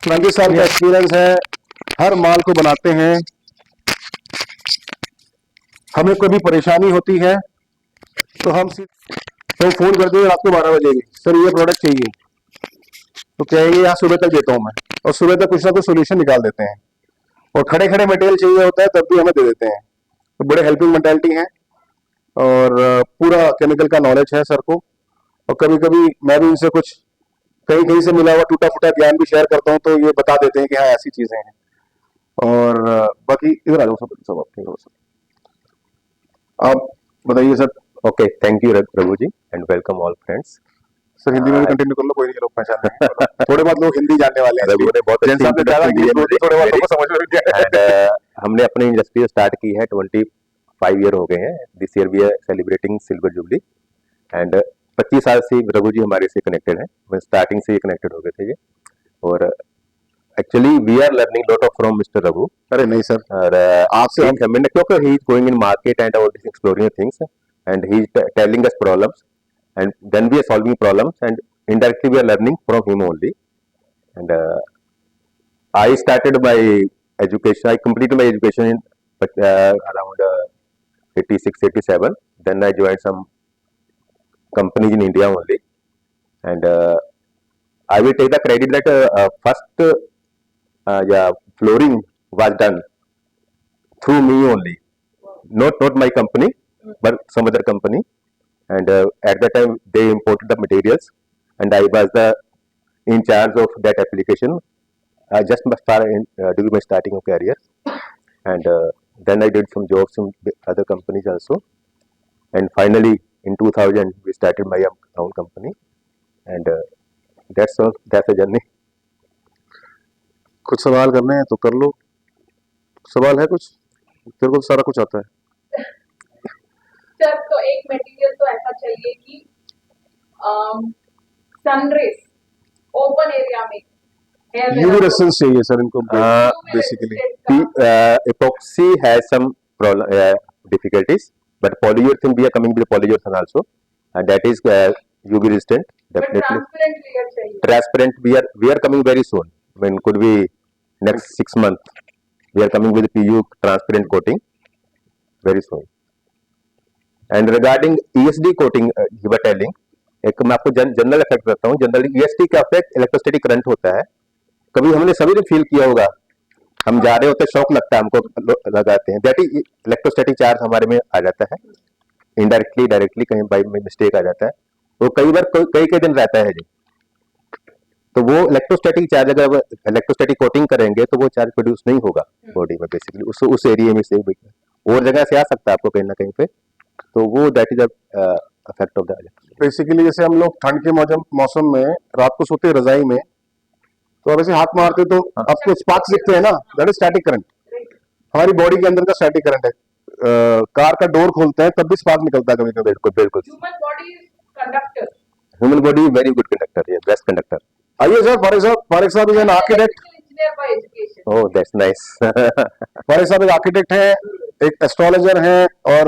35 साल का एक्सपीरियंस है, हर माल को बनाते हैं। हमें कोई भी परेशानी होती है तो तो फोन कर देंगे रात को 12 बजे भी, सर ये प्रोडक्ट चाहिए, तो कहेंगे यहाँ सुबह तक देता हूँ मैं, और सुबह तक कुछ ना कुछ सोल्यूशन निकाल देते हैं। और खड़े खड़े मटेरियल चाहिए होता है तब भी हमें दे देते हैं। तो बड़े हेल्पिंग मेंटालिटी है, और पूरा केमिकल का नॉलेज है सर को। और कभी कभी मैं भी इनसे कुछ कहीं कहीं से मिला हुआ टूटा फूटा ज्ञान भी शेयर करता हूँ, तो ये बता देते हैं कि हाँ ऐसी चीजें हैं। और बाकी इधर आ जाओ सब सब अपने आप बताइए sir. Okay, thank you Raghu ji and welcome all friends. Sir Hindi में भी कंटिन्यू कर लो, कोई नहीं, लोग पहचान लेंगे। थोड़े बहुत लोग हिंदी जानने वाले हैं, रघु ने बहुत अच्छी इंट्रोडक्शन दी है मुझे थोड़े बहुत लोगों को समझ में भी आया। एंड हमने अपनी इंडस्ट्री स्टार्ट की है 25 ईयर हो गए हैं। This year we are celebrating silver jubilee and 25 साल से रघु जी हमारे से कनेक्टेड हैं। मैं स्टार्टिंग से ही कनेक्टेड हो गए थे ये, और actually we are learning lot of from mister Raghu. अरे नहीं सर, और आपसे हमने क्योंकि he is going in market and all this exploring things and he is telling us problems and then we are solving problems and indirectly we are learning from him only. And I started my education, I completed my education in around 86 87. Then I joined some companies in India only, and I will take the credit that first yeah, flooring was done through me only, not my company but some other company. And at that time they imported the materials and I was the in charge of that application just during my starting of career. And then I did some jobs in other companies also, and finally in 2000 we started my own company. And that's all, that's the journey. कुछ सवाल करने हैं तो कर लो। सवाल है कुछ? तेरे को सारा कुछ आता है सर। तो एक मटेरियल तो ऐसा चाहिए कि सनरेज ओपन एरिया में यूवी रेजिस्टेंस चाहिए सर इनको basically. Epoxy has some difficulties, but polyurethane we are coming with polyurethane also, and that is UV resistant definitely. Transparent layer चाहिए। Transparent we are coming very soon. When could be next 6 months we are coming with PU transparent coating very soon. And regarding ESD coating you were telling, एक मैं आपको general effect करता हूँ। Generally ESD का effect electrostatic current होता है। कभी हमने सभी ने फील किया होगा, हम जा रहे होते हैं, शॉक लगता है हमको, लगाते हैं, दैट इज इलेक्ट्रोस्टैटिक चार्ज हमारे में आ जाता है, इनडायरेक्टली डायरेक्टली कहीं बाई मिस्टेक आ जाता है। वो कई बार कई कई दिन रहता है जी। तो वो इलेक्ट्रोस्टैटिक चार्ज अगर इलेक्ट्रोस्टैटिक कोटिंग करेंगे तो वो चार्ज प्रोड्यूस नहीं होगा बॉडी में, बेसिकली उस एरिया में से और जगह से आ सकता है आपको कहीं ना कहीं पे। तो वो that is effect of the basically. जैसे हम लोग ठंड के मौसम में रात को सोते रजाई में, तो अब ऐसे हाथ मारते तो आपको स्पार्क्स दिखते हैं ना, दैट इज स्टैटिक करंट। हमारी बॉडी के अंदर का स्टैटिक करंट है। कार का डोर खोलते हैं तब भी स्पार्क निकलता है कभी कभी। बिल्कुल बिल्कुल। Human body is conductor. Human body very good conductor, ये बेस्ट कंडक्टर। आइए सर, फारिक साहब is an architect. Engineer by education. Oh that's nice. Farik साहब एक आर्किटेक्ट है, एक एस्ट्रोलॉजर है, और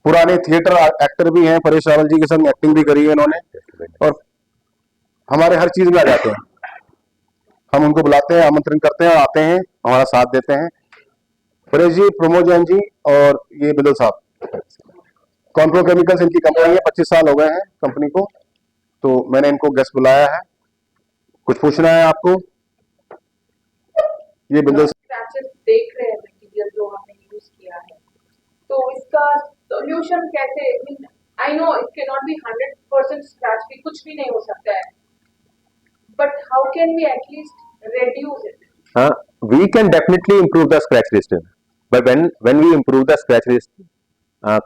पुराने थिएटर एक्टर भी हैं। परेश रावल जी के साथ एक्टिंग भी करी है इन्होंने, और हमारे हर चीज में आ जाते हैं। हम उनको बुलाते हैं, आमंत्रण करते हैं, आते हैं, हमारा साथ देते हैं। परेश जी, प्रमोद जैन जी और ये बिदल साहब, कॉन्ट्रो केमिकल्स इनकी कंपनी है। 25 साल हो गए हैं कंपनी को, तो मैंने इनको गेस्ट बुलाया है। कुछ पूछना है आपको? ये बिदल स्क्रैचेस देख रहे हैं मटेरियल जो हमने यूज किया है, तो इसका सॉल्यूशन कैसे? I know it can not be 100% scratch भी, कुछ भी नहीं हो सकता है, but how can we at least reduce it? We can definitely improve the scratch resistance, but when we improve the scratch resistance,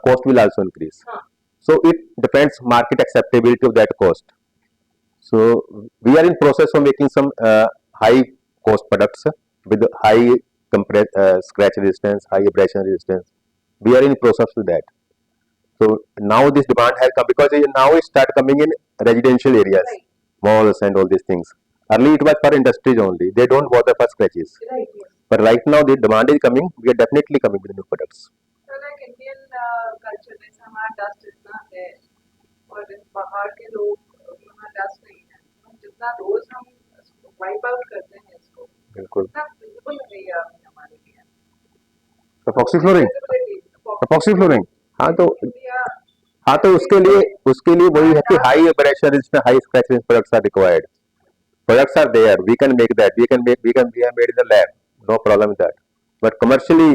cost will also increase. So it depends market acceptability of that cost. So we are in process of making some high cost products with high scratch resistance, high abrasion resistance. We are in process with that. So now this demand has come because now it start coming in residential areas, Right. malls and all these things. Early it was for industries only. They don't bother for scratches. Right, yes. But right now the demand is coming. We are definitely coming with new products. So like Indian culture में हमारा dust इतना है, और बाहर के लोग यहाँ dust नहीं है, जितना रोज हम वाइप आउट करते हैं इसको, बिल्कुल। इतना विजिबल नहीं है अभी हमारे लिए। Epoxy flooring, Visibility, epoxy flooring. हाँ तो India, उसके लिए वही है कि high abrasion resistance, high scratch resistance products are required, products are there, we can make that, we have made in the lab, no problem that, but commercially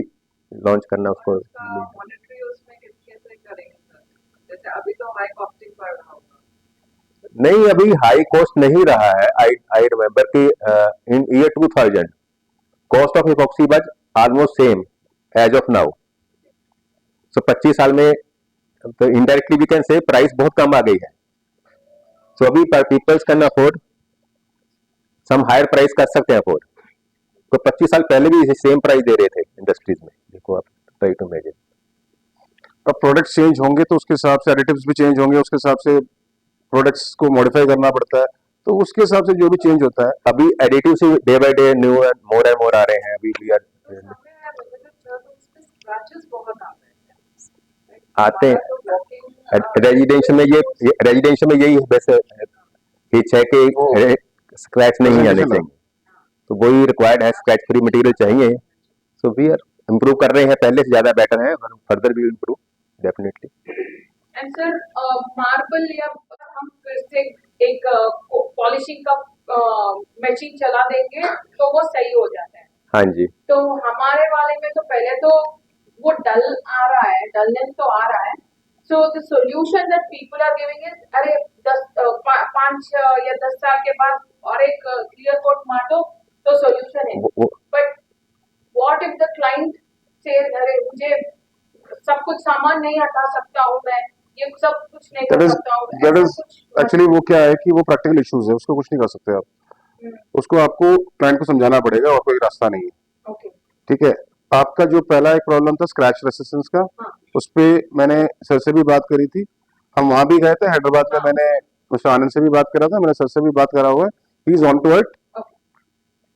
launch करना उसको उसका मॉनिटरी उसमें कैसे करेंगे सर? जैसे अभी तो हाई कॉस्टिंग पड़ रहा होगा। नहीं, अभी हाई कॉस्ट नहीं रहा है। आई रिमेम्बर कि in year 2000 cost of epoxy was almost same as of now. So 25 साल में तो indirectly we can say price बहुत कम आ गई है। सो अभी peoples can afford some higher price कर सकते हैं अफोर्ड। तो 25 साल पहले भी सेम प्राइस दे रहे थे इंडस्ट्रीज में, देखो आप ट्राई टू इमेजिन। अब प्रोडक्ट्स चेंज होंगे तो उसके हिसाब से एडिटिव्स भी चेंज होंगे, उसके हिसाब से प्रोडक्ट्स को मॉडिफाई करना पड़ता है, तो उसके हिसाब से जो भी चेंज होता है। अभी एडिटिव से day by day new and more आ रहे हैं। अभी वी आर तो उसमें स्क्रैचेस बहुत आते हैं। आते हैं। हमारा तो walking, रेजिडेंशियल में यही वैसे हिच है कि स्क्रैच नहीं आने Presentation चाहिए, तो वही रिक्वायर्ड है, स्क्रैच फ्री मटेरियल चाहिए। सो वी आर इम्प्रूव कर रहे हैं, पहले से ज्यादा बेटर है, फर्दर भी improve definitely. And sir marble या हम फिर से एक पॉलिशिंग का मशीन चला देंगे तो वो सही हो जाता है। हाँ जी। तो हमारे वाले में तो पहले तो वो डल आ रहा है, डलनेस तो आ रहा है। So the solution that people are giving is अरे 5 या 10 साल के बाद और एक क्लियर कोट मार दो तो सॉल्यूशन है। But what if the client says अरे मुझे सब कुछ सामान नहीं हटा सकता हूँ मैं, ये सब कुछ नहीं कर सकता हूँ, दैट ऐसा इज कुछ एक्चुअली वो क्या है कि वो प्रैक्टिकल इश्यूज है, उसको कुछ नहीं कर सकते आप, उसको आपको क्लाइंट को समझाना पड़ेगा और कोई रास्ता नहीं है। ओके ठीक है, आपका जो पहला एक प्रॉब्लम था स्क्रैच रेसिस्टेंस का, हाँ उस पे मैंने सर से भी बात करी थी, हम वहां भी गए थे हैदराबाद में, हाँ। मैंने मिस्टर आनंद से भी बात करा था, मैंने सर से भी बात करा हुआ है, he is on to it. Okay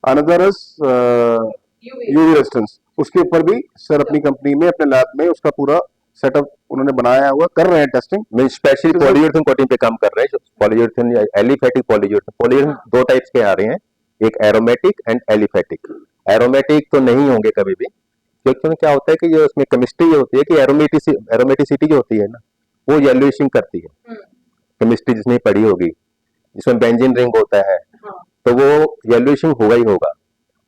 another is UV UV resistance, उसके ऊपर भी सर अपनी कंपनी में अपने लैब में उसका पूरा सेटअप उन्होंने बनाया हुआ, कर रहे हैं टेस्टिंग। मैं स्पेशली पॉलीयूरेथेन कोटिंग पे काम कर रहे हैं। पॉलीयूरेथेन या एलिफेटिक पॉलीयूरेथेन, पॉलीयूरेथेन दो टाइप्स के आ रहे हैं, एक एरोमेटिक एंड एलिफेटिक। एरोमेटिक तो नहीं होंगे कभी भी, क्योंकि क्या होता है कि ये उसमें केमिस्ट्री ये होती है कि एरोमेटिसिटी जो होती है ना, वो येलोइशिंग करती है। केमिस्ट्री जिसने पढ़ी होगी, जिसमें बेंजीन रिंग होता है, हाँ तो वो येलोइशिंग होगा ही होगा।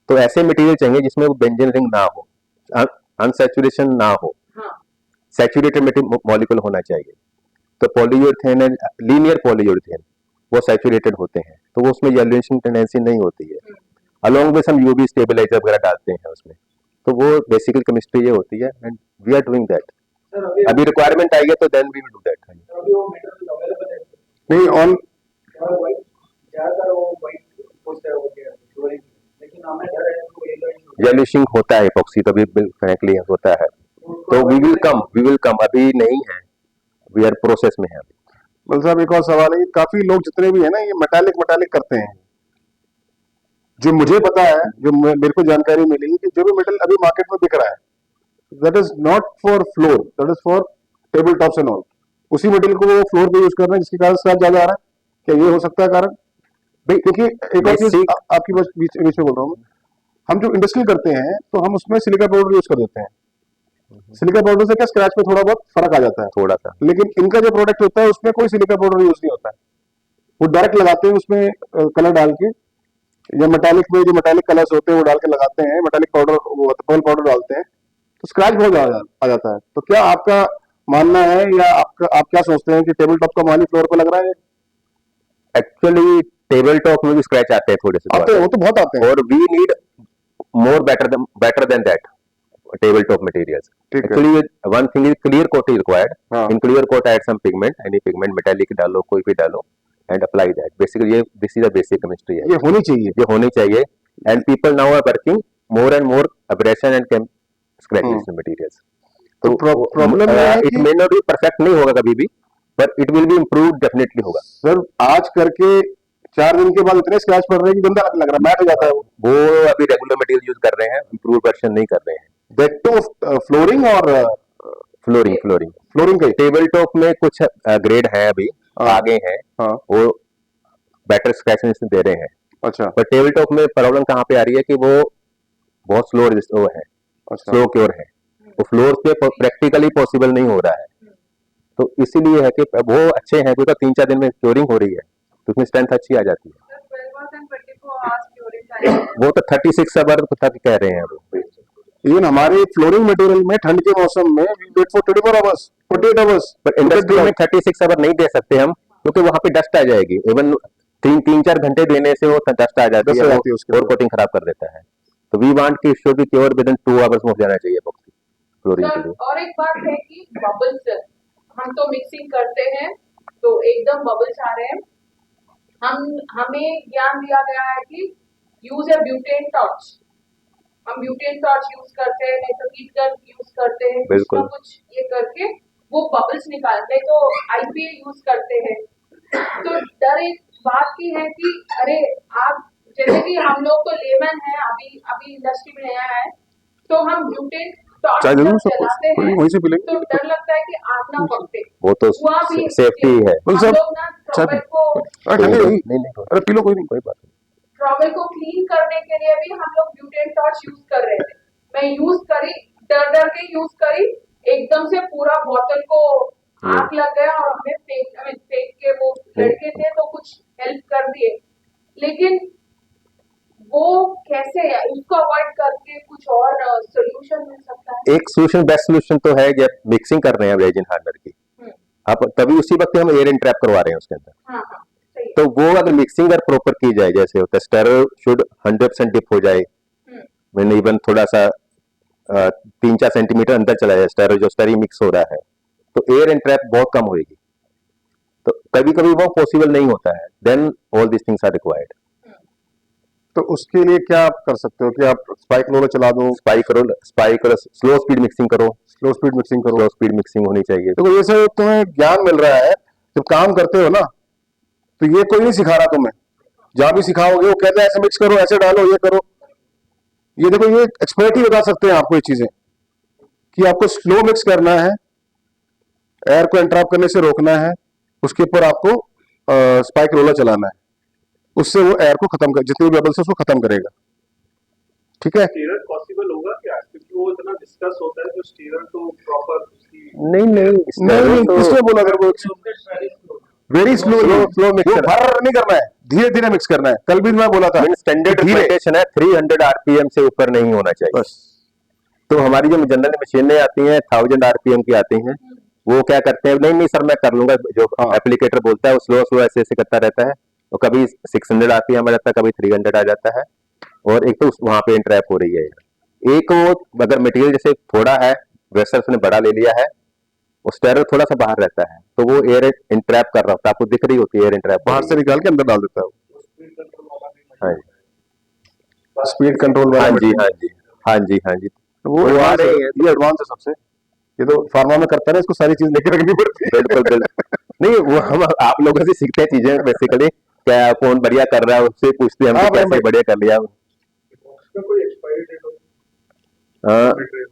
तो ऐसे मटेरियल चाहिए जिसमें वो बेंजीन रिंग ना हो, अनसैचुरेशन ना हो, हाँ सैचुरेटेड मॉलिक्यूल होना चाहिए। तो पॉलीयूरेथेन एंड लीनियर पॉलीयूरेथेन वो सैचुरेटेड होते हैं, तो वो उसमें येलोइशिंग टेंडेंसी नहीं होती है। Along with some UV stabiliser वगैरह डालते हैं उसमें, तो वो बेसिकल केमिस्ट्री ये होती है, and we are doing that. अभी रिक्वायरमेंट आई है तो then we will do that. नहीं ऑन येलोइशिंग होता है इपॉक्सी, तो भी फ्रैंकली होता है, तो वी विल कम, अभी नहीं है, वी आर प्रोसेस में है। मतलब साहब एक और सवाल है, काफी लोग जितने भी है ना ये मेटालिक करते हैं, जो मुझे पता है, जो मेरे को जानकारी मिली कि जो भी मेटल अभी मार्केट में बिक रहा है, that is not for floor, that is for table tops and all. उसी मेटेरियल को वो फ्लोर पे यूज कर रहे हैं जिसके कारण स्क्रैच ज्यादा आ रहा है, क्या ये हो सकता है कारण? भाई क्योंकि एक और चीज आपकी बस बीच में बोल रहा हूँ, हम जो इंडस्ट्री करते हैं तो हम उसमें सिलिका पाउडर यूज कर देते हैं, सिलिका पाउडर से क्या स्क्रैच में थोड़ा बहुत फर्क आ जाता है थोड़ा सा, लेकिन इनका जो प्रोडक्ट होता है उसमें कोई सिलिका पाउडर यूज नहीं होता है, वो डायरेक्ट लगाते हैं उसमें कलर डाल के, या मेटालिक में जो मेटालिक कलर्स होते हैं वो डाल के लगाते हैं, मेटालिक पाउडर वो पर्ल पाउडर डालते हैं, तो स्क्रैच बहुत ज्यादा आ जाता है। तो क्या आपका मानना है या आप क्या सोचते हैं कि टेबल टॉप का माल ही फ्लोर पे लग रहा है? एक्चुअली टेबल टॉप में भी स्क्रैच आते हैं थोड़े से, आते हैं, वो तो बहुत आते हैं, और we need more better than that table top materials. ठीक है। Actually one thing is clear coat is required. हाँ। In clear coat add some pigment, any pigment, metallic डालो, कोई भी डालो, एंड अप्लाई दैट। बेसिकली ये this is the basic chemistry है, ये होनी चाहिए। ये होनी चाहिए, and people now are working more and more abrasion and scratch resistant materials. तो प्रॉब्लम ये है इट कि मे नॉट बी परफेक्ट, नहीं होगा कभी भी, but it will be improve, definitely होगा। सर आज करके 4 दिन के बाद इतने स्क्रैच पड़ रहे हैं कि गंदा लग रहा है, मैट हो जाता है वो अभी रेगुलर मटेरियल यूज कर रहे हैं, इम्प्रूव वर्जन नहीं कर रहे हैं। दैट टू फ्लोरिंग और फ्लोरिंग का टेबल टॉप में कुछ ग्रेड है अभी, हाँ। आगे हैं, हाँ। वो बेटर स्क्रैचेस दे रहे हैं, अच्छा पर टेबल टॉप में प्रॉब्लम कहाँ पे आ रही है कि वो बहुत स्लो वो है, अच्छा स्लो क्योर है, वो फ्लोर पे प्रैक्टिकली पॉसिबल नहीं हो रहा है। तो इसीलिए है कि वो अच्छे हैं, क्योंकि 3-4 दिन में क्योरिंग हो रही है, तो उसमें स्ट्रेंथ अच्छी आ जाती है। Sir, 12 hours and 24 hours curing time है। वो तो 36 आवर तक कह रहे हैं वो। इवन हमारे फ्लोरिंग मटेरियल में ठंड के मौसम में we wait for 24 hours 48 hours पर इंडस्ट्री में 36 आवर नहीं दे सकते हम, क्योंकि वहां पे डस्ट आ जाएगी। इवन 3-4 घंटे देने से वो डस्ट आ जाती डस्ट आ है, जाती है उसके और ऊपर। कोटिंग खराब कर देता है। तो वी वांट की should be cure with in 2 hours में हो जाना चाहिए एपॉक्सी फ्लोरिंग के सर लिए। और एक बात है कि बबल्स, हम तो मिक्सिंग करते हैं तो एकदम बबल्स आ रहे हैं। हमें ज्ञान दिया गया है कि यूज ए ब्यूटेन टॉर्च, हम ब्यूटेन टॉर्च यूज करते हैं, नहीं तो हीट गन यूज करते हैं, कुछ बिल्कुल। ना कुछ ये करके वो बबल्स निकालते हैं, तो आईपीए यूज करते हैं। तो डर एक बात की है कि अरे आप जैसे कि हम लोग तो लेमन है, अभी अभी इंडस्ट्री में नया है, तो हम ब्यूटेन टॉर्च चाय दे दूं जब सबको? जलाते हैं वहीं से पिलेंगे। तो डर लगता है कि आग ना पकड़े। वो तो हुआ भी सेफ्टी है। बोल हम साहब, लोग ना चाय ट्रॉवेल पी। को अरे ठंडी होगी। नहीं अरे पी लो, कोई नहीं। कोई बात नहीं। ट्रॉवेल को क्लीन करने के लिए भी हम लोग ब्यूटेन टॉर्च यूज कर रहे थे। मैं यूज करी, डर के यूज करी, एकदम से पूरा बोतल को आग लग गया और हमें फेंक के वो लड़के थे तो कुछ हेल्प कर दिए। लेकिन वो कैसे है, उसको अवॉइड करके कुछ और सोल्यूशन मिल सकता है? एक सोल्यूशन, बेस्ट सोल्यूशन तो है जब मिक्सिंग कर रहे हैं रेजिन हार्डनर की, आप तभी उसी वक्त हम एयर इन ट्रैप करवा रहे हैं उसके अंदर। हाँ हाँ सही तो वो अगर मिक्सिंग अगर प्रॉपर की जाए, जैसे होता है स्टर शुड 100% डिप हो जाए, है। मैंने इवन थोड़ा सा 3-4 सेंटीमीटर अंदर चला जाए स्टर, जो स्टरी मिक्स हो रहा है, तो एयर एंड ट्रैप बहुत कम होगी। तो कभी कभी वो पॉसिबल नहीं होता है, then all this things are required. तो उसके लिए क्या आप कर सकते हो कि आप स्पाइक रोलर चला दो, स्पाइक करो, स्लो स्पीड मिक्सिंग करो, स्लो स्पीड मिक्सिंग करो। स्लो स्पीड मिक्सिंग होनी चाहिए। देखो ये सब तुम्हें ज्ञान मिल रहा है, जब काम करते हो ना, तो ये कोई नहीं सिखा रहा तुम्हें। जहां भी सिखाओगे वो कहते हैं ऐसे मिक्स करो, ऐसे डालो, ये करो। ये देखो, ये एक्सपर्ट ही बता सकते हैं आपको ये चीजें, कि आपको स्लो मिक्स करना है, एयर को एंट्रैप करने से रोकना है, उसके ऊपर आपको स्पाइक रोलर चलाना है, उससे वो एयर को खत्म कर, जितनी भी बबल्स है उसको खत्म करेगा। ठीक है। स्टीरर पॉसिबल होगा क्या, क्योंकि वो इतना डिस्कस होता है, जो स्टीरर तो प्रॉपर उसकी नहीं नहीं, किसने बोला अगर वो वेरी स्लो slow mix वो करना। भर नहीं करना है, धीरे धीरे मिक्स करना है। कल भी मैं बोला था स्टैंडर्ड धीरे, रिकमेंडेशन है 300 आरपीएम से ऊपर नहीं होना चाहिए। बस। तो हमारी जो जनरल मशीनें आती हैं 1000 आरपीएम की आती हैं, वो क्या करते हैं, नहीं सर मैं कर लूंगा, जो हाँ। एप्लीकेटर बोलता है वो स्लो ऐसे ऐसे करता रहता है, तो कभी 600 आरपीएम आ जाता है, कभी 300 आ जाता है, और एक तो वहां पे इंट्रैप हो रही है। एक वो अगर मटेरियल जैसे थोड़ा है, वेसल उसने बड़ा ले लिया है, वो स्टेरर थोड़ा सा बाहर रहता है, तो वो एयर इंट्रैप कर रहा होता है, आपको दिख रही होती है एयर इंट्रैप बाहर से निकाल के अंदर डाल देता है वो। स्पीड कंट्रोल वाला भी हाँ जी स्पीड कंट्रोल वाला हाँ जी machine। हाँ जी हाँ जी हाँ जी। तो वो वो आ advance रही है, है। ये एडवांस है सबसे। ये तो फार्मा में करता है ना, इसको सारी चीज लेके रखनी पड़ती है। बिल्कुल नहीं, वो हम आप लोगों से सीखते हैं चीजें बेसिकली, क्या कौन बढ़िया कर रहा है उससे पूछते हैं हम हाँ, कि कैसे भाई। बढ़िया कर लिया। उसमें कोई एक्सपायरी डेट हो हाँ, मटेरियल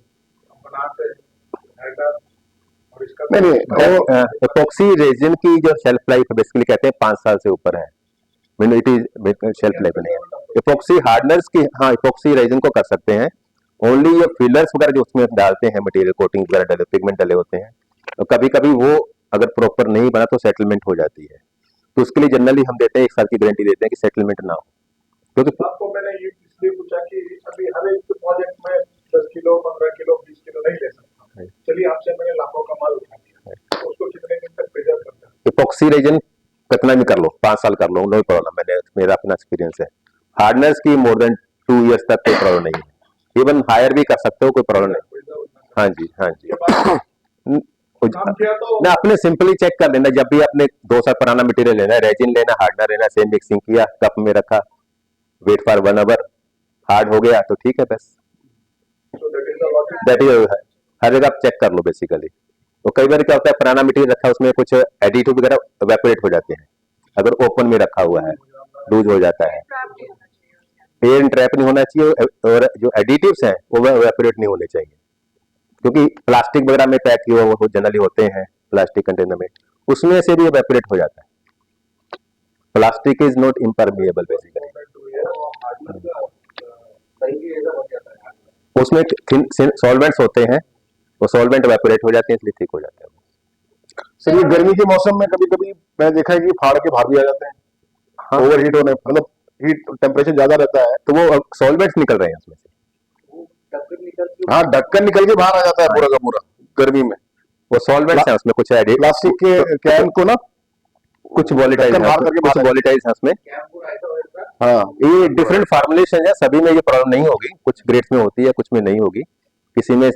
बनाते हैं हैडर, और इसका नहीं नहीं, एपॉक्सी रेजिन की जो शेल्फ लाइफ बेसिकली कहते हैं 5 साल से ऊपर है, mean it is shelf life नहीं है। एपॉक्सी हार्डनर्स की, हाँ एपॉक्सी रेजिन को कर सकते हैं, ओनली ये फिलर्स वगैरह जो उसमें डालते हैं, मटेरियल कोटिंग वगैरह डले, पिगमेंट डले होते हैं, तो कभी कभी वो अगर प्रॉपर नहीं बना तो सेटलमेंट हो जाती है, तो उसके लिए जनरली हम देते हैं 1 साल की गारंटी देते हैं कि सेटलमेंट ना हो, क्योंकि आपको मैंने ये इसलिए पूछा कि अभी हर एक प्रोजेक्ट में 10 किलो 15 किलो 20 किलो नहीं ले सकता। चलिए आपसे मैंने लाखों का माल उठा लिया, तो उसको कितने दिन तक प्रिजर्व करता है? एपॉक्सी रेजिन कितना भी कर लो, 5 साल कर लो, नो प्रॉब्लम, मेरा अपना एक्सपीरियंस है। हार्डनर्स की मोर देन 2 इयर्स तक कोई प्रॉब्लम नहीं है, इवन हायर भी कर सकते हो, कोई प्रॉब्लम नहीं। हाँ जी हाँ जी। ये बात काम किया तो ना अपने सिंपली चेक कर लेना, जब भी अपने 2 साल पुराना मटेरियल लेना है, रेजिन लेना, हार्डनर लेना, सेम मिक्सिंग किया, कप में रखा, वेट फॉर 1 आवर, हार्ड हो गया तो ठीक है बस, so that is the logic। That is हर जगह आप चेक कर लो बेसिकली। तो कई बार क्या होता है, पुराना मटेरियल रखा है उसमें कुछ एडिटिव वगैरह इवेपोरेट हो जाते हैं, अगर ओपन में रखा हुआ है लूज हो जाता है, एयर ट्रैप नहीं होना चाहिए, और जो एडिटिव्स हैं वो इवेपोरेट नहीं होने चाहिए, क्योंकि प्लास्टिक वगैरह में पैक किए हुए वो जनरली होते हैं प्लास्टिक कंटेनर में, उसमें से भी इवेपोरेट हो जाता है। Plastic is not impermeable basically. Hardener का सही भी ऐसा बन जाता है हार्डनर। उसमें सॉल्वेंट्स होते हैं, वो सॉल्वेंट इवेपोरेट हो जाते हैं, इसलिए ठीक हो जाता है। सर ये गर्मी के मौसम में कभी कभी मैं देखा है कि फाड़ के बाहर भी आ जाते हैं, हाँ, ओवर हीट होने, मतलब हीट टेम्परेचर ज्यादा रहता है। तो वो सॉल्वेंट्स निकल रहे हैं उसमें से। वो टक्कर निकल के हाँ, ढक्कन निकल के बाहर आ जाता है पूरा का पूरा गर्मी में। वो सॉल्वेंट्स हैं उसमें, कुछ एडिट, प्लास्टिक के कैन को ना कुछ वॉलेटाइल ढक्कन बाहर करके कुछ बाहर वॉलेटाइल्स हैं उसमें। कैंप पूरा ऐसा होता है। हाँ, ये डिफरेंट फार्मुलेशन है, सभी में ये प्रॉब्लम नहीं होगी, कुछ ग्रेड्स में होती है, कुछ में नहीं होगी। किसी में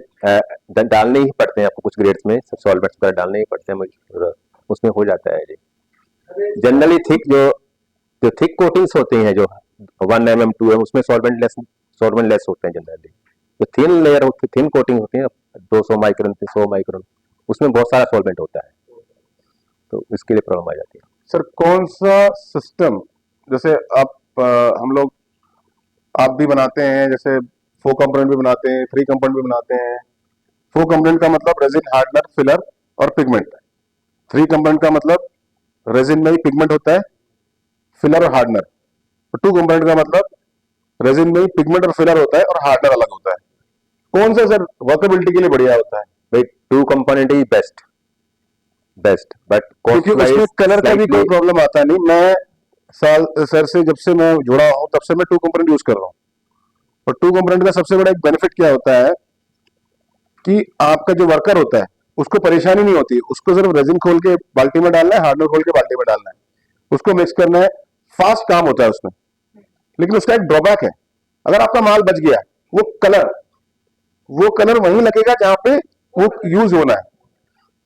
डालने ही पड़ते हैं आपको, कुछ ग्रेड्स में सॉल्वेंट्स वगैरह डालने ही पड़ते हैं, उसमें हो जाता है जी। जनरली थिक जो थिक कोटिंग्स होती हैं, जो 1 mm 2 mm, उसमें सॉल्वेंट लेस होते हैं जनरली। जो थिन लेयर होती, थिन कोटिंग होती है 200 माइक्रोन 100 माइक्रोन, उसमें बहुत सारा सॉल्वेंट होता है, तो इसके लिए प्रॉब्लम आ जाती है। सर कौन सा सिस्टम, जैसे आप हम लोग आप भी बनाते हैं, जैसे 4 कंपोनेंट भी बनाते हैं, 3 कंपोनेंट भी बनाते हैं। 4 कंपोनेंट का मतलब रेजिन, हार्डनर, फिलर और पिगमेंट। 3 कंपोनेंट का मतलब रेजिन में ही पिगमेंट होता है, फिलर और हार्डनर। और 2 कंपोनेंट का मतलब रेजिन में ही पिगमेंट और फिलर होता है और हार्डनर अलग होता है। कौन सा सर वर्केबिलिटी के लिए बढ़िया होता है? भाई 2 कंपोनेंट ही बेस्ट बट क्योंकि उसमें कलर का भी कोई प्रॉब्लम आता नहीं। मैं सर से जब से मैं जुड़ा हूं तब से मैं 2 कंपोनेंट यूज कर रहा हूं। और 2 कंपोनेंट का सबसे बड़ा एक बेनिफिट क्या होता है कि आपका जो वर्कर होता है उसको परेशानी नहीं होती, उसको सिर्फ रेजिन खोल के बाल्टी में डालना है, हार्डनर खोल के बाल्टी में डालना है, उसको मिक्स करना है, फास्ट काम होता है उसमें। लेकिन उसका एक ड्रॉबैक है, अगर आपका माल बच गया, वो कलर वहीं लगेगा जहां पे वो यूज होना है।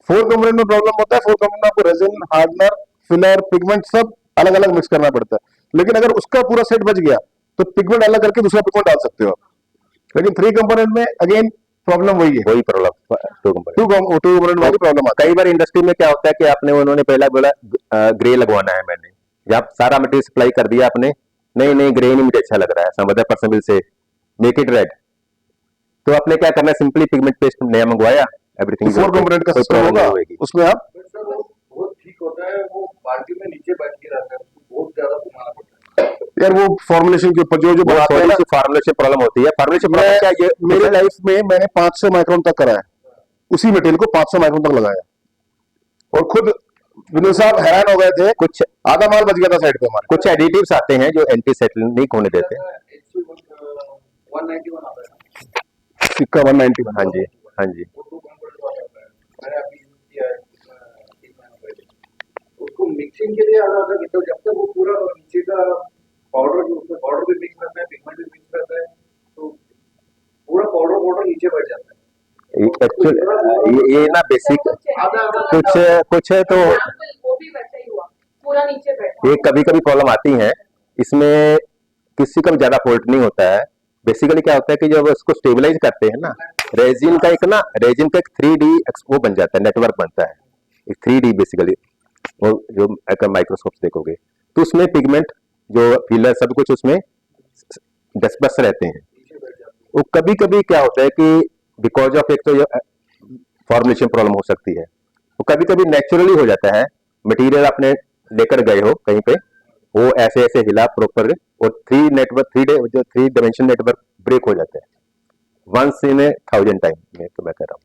4 कंपोनेंट में प्रॉब्लम होता है, 4 कंपोनेंट में आपको रेजिन, हार्डनर, फिलर, पिगमेंट सब अलग अलग मिक्स करना पड़ता है। लेकिन अगर उसका पूरा सेट बच गया तो पिगमेंट अलग करके दूसरा पिगमेंट डाल सकते हो आप। लेकिन 3 कंपोनेंट में अगेन प्रॉब्लम वही है, वही प्रॉब्लम 2 कंपोनेंट। 2 कंपोनेंट वाली प्रॉब्लम आती कई बार इंडस्ट्री में क्या होता है कि आपने उन्होंने पहला बोला ग्रे लगवाना है, मैंने जब सारा मटेरियल सप्लाई कर दिया आपने, नहीं ग्रे नहीं मुझे अच्छा लग रहा है, some other person will say make it red, तो आपने क्या करना है, सिंपली पिगमेंट पेस्ट नया मंगवाया, एवरीथिंग। 4 कंपोनेंट का सिस्टम होगा, उसमें आप सर वो ठीक होता है, वो बाल्टी में नीचे बैठ के रहता है, उसको बहुत ज्यादा घुमाना पड़ता है यार वो फॉर्मुलेशन के ऊपर जो बनाते हैं ना, फार्मुलेशन प्रॉब्लम होती है। फार्मुलेशन मैं क्या ये मेरे लाइफ में मैंने 500 माइक्रोन तक कराया, उसी मटेरियल को 500 माइक्रोन तक लगाया, और खुद विनोद साहब हैरान हो गए थे, कुछ आधा माल बच गया था साइड पे हमारे। कुछ एडिटिव्स आते हैं जो एंटी सेटलिंग होने देते हैं। 191 आता है ना, सिक्का 191। हाँ जी, हाँ जी। वो 2 कंपोनेंट वाला आता है, मैंने अभी यूज किया है 3 महीने पहले। उसको मिक्सिंग के लिए अलग अलग, तो जब तक वो पूरा नीचे का पाउडर, जो उसमें पाउडर भी मिक्स करता है, पिगमेंट भी मिक्स करता है, तो पूरा पाउडर नीचे बैठ जाता है। एक्चुअली ये ना बेसिक कुछ है, तो वो भी वैसा ही हुआ, पूरा नीचे बैठा। ये कभी कभी प्रॉब्लम आती है इसमें, किसी का भी ज्यादा फॉल्ट नहीं होता है। बेसिकली क्या होता है कि जब उसको स्टेबलाइज करते हैं ना, रेजिन का एक 3D वो बन जाता है, नेटवर्क बनता है, एक 3D बेसिकली। वो जो अगर माइक्रोस्कोप से देखोगे तो उसमें पिगमेंट जो फिलर सब कुछ उसमें डिस्पर्स रहते हैं। वो कभी कभी क्या होता है कि बिकॉज ऑफ एक तो फॉर्मुलेशन प्रॉब्लम हो सकती है, वो कभी कभी नेचुरली हो जाता है। मटेरियल आपने लेकर गए हो कहीं पे, वो ऐसे ऐसे हिला प्रॉपर, और 3 डायमेंशन नेटवर्क ब्रेक हो जाता है, वंस इन 1000 टाइम में, तो मैं कह रहा हूँ।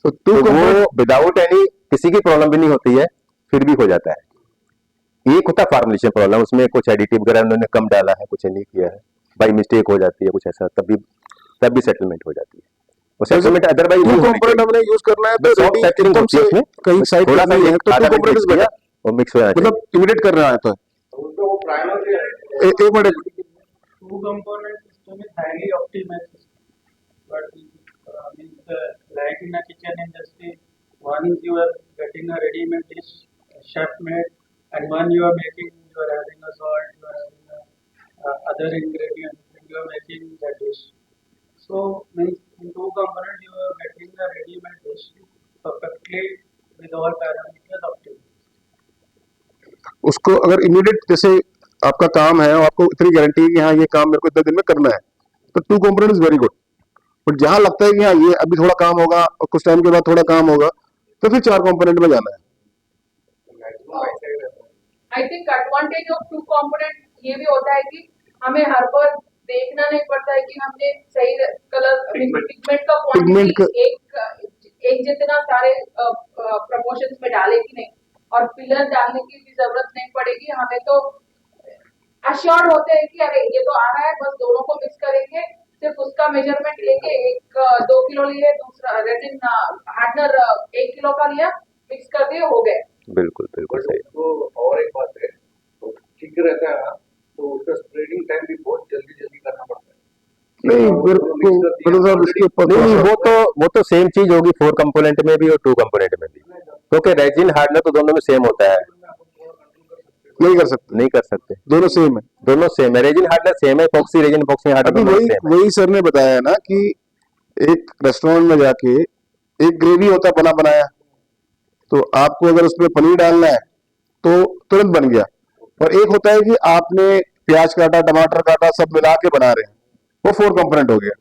तो वो विदाउट एनी किसी की प्रॉब्लम भी नहीं होती है, फिर भी हो जाता है। एक होता फॉर्मुलेशन प्रॉब्लम, उसमें कुछ एडिटिव वगैरह उन्होंने कम डाला है, कुछ नहीं किया है, बाई मिस्टेक हो जाती है कुछ ऐसा, तब भी सेटलमेंट हो जाती है। और सेटलमेंट अदरवाइज कंपोनेंट हमने यूज करना है तो सॉफ्ट सेटलिंग होती है उसमें, कहीं साइड थोड़ा सा है तो 2 कंपोनेंट किया और मिक्स हो जाता है। मतलब इमिडिएट कर रहा है तो वो प्राइमर से एक minute, 2 component system is highly optimized system. But like in a kitchen industry, one is you are getting a ready-made dish, chef made, and one you are making, you are adding a salt, you are adding other ingredients, and you are making the dish. So means in 2 component you are getting a ready-made dish perfectly with all parameters optimized. उसको अगर immediate जैसे आपका काम है और आपको इतनी guarantee है कि हाँ ये काम मेरे को इतने दिन में करना है, तो 2 component is very good. But जहां लगता है कि हाँ ये अभी थोड़ा काम होगा और कुछ टाइम के बाद थोड़ा काम होगा, तो फिर 4 कंपोनेंट में जाना है। I think advantage of 2 component ये भी होता है कि हमें हर बार देखना नहीं पड़ता है कि हमने सही कलर पिगमेंट का Pigment का- क्वांटिटी एक जितना सारे प्रपोर्शंस में डाले कि नहीं, और फिलर डालने की भी जरूरत नहीं पड़ेगी हमें। तो अश्योर्ड होते हैं कि अरे ये तो आ रहा है, बस दोनों को मिक्स करेंगे, सिर्फ उसका मेजरमेंट लेंगे, एक 2 किलो लिए, दूसरा रेजिन हार्डनर 1 किलो का लिया, मिक्स कर दिए, हो गए। बिल्कुल बिल्कुल सही। तो और एक बात है, तो ठीक रहता है ना, तो उसका स्प्रेडिंग टाइम भी बहुत जल्दी जल्दी करना पड़ता है। नहीं और मेरे दोनों को mix कर दिया, मतलब साहब इसके ऊपर नहीं थोड़ा नहीं, सा- वो तो सेम चीज होगी 4 कंपोनेंट में भी और 2 कंपोनेंट में भी, क्योंकि रेजिन हार्डनर तो दोनों में सेम होता है। नहीं कर सकते, नहीं कर सकते, दोनों सेम है। दोनों सेम है। रेजिन हार्डनर सेम है, इपॉक्सी रेजिन इपॉक्सी हार्डनर अभी दोनों वही सेम है। वही सर ने बताया ना कि एक रेस्टोरेंट में जाके एक ग्रेवी होता है बना बनाया, तो आपको अगर उसमें पनीर डालना है तो तुरंत बन गया, और एक होता है कि आपने प्याज काटा, टमाटर काटा, सब मिला के बना रहे हैं, वो 4 कंपोनेंट हो गया।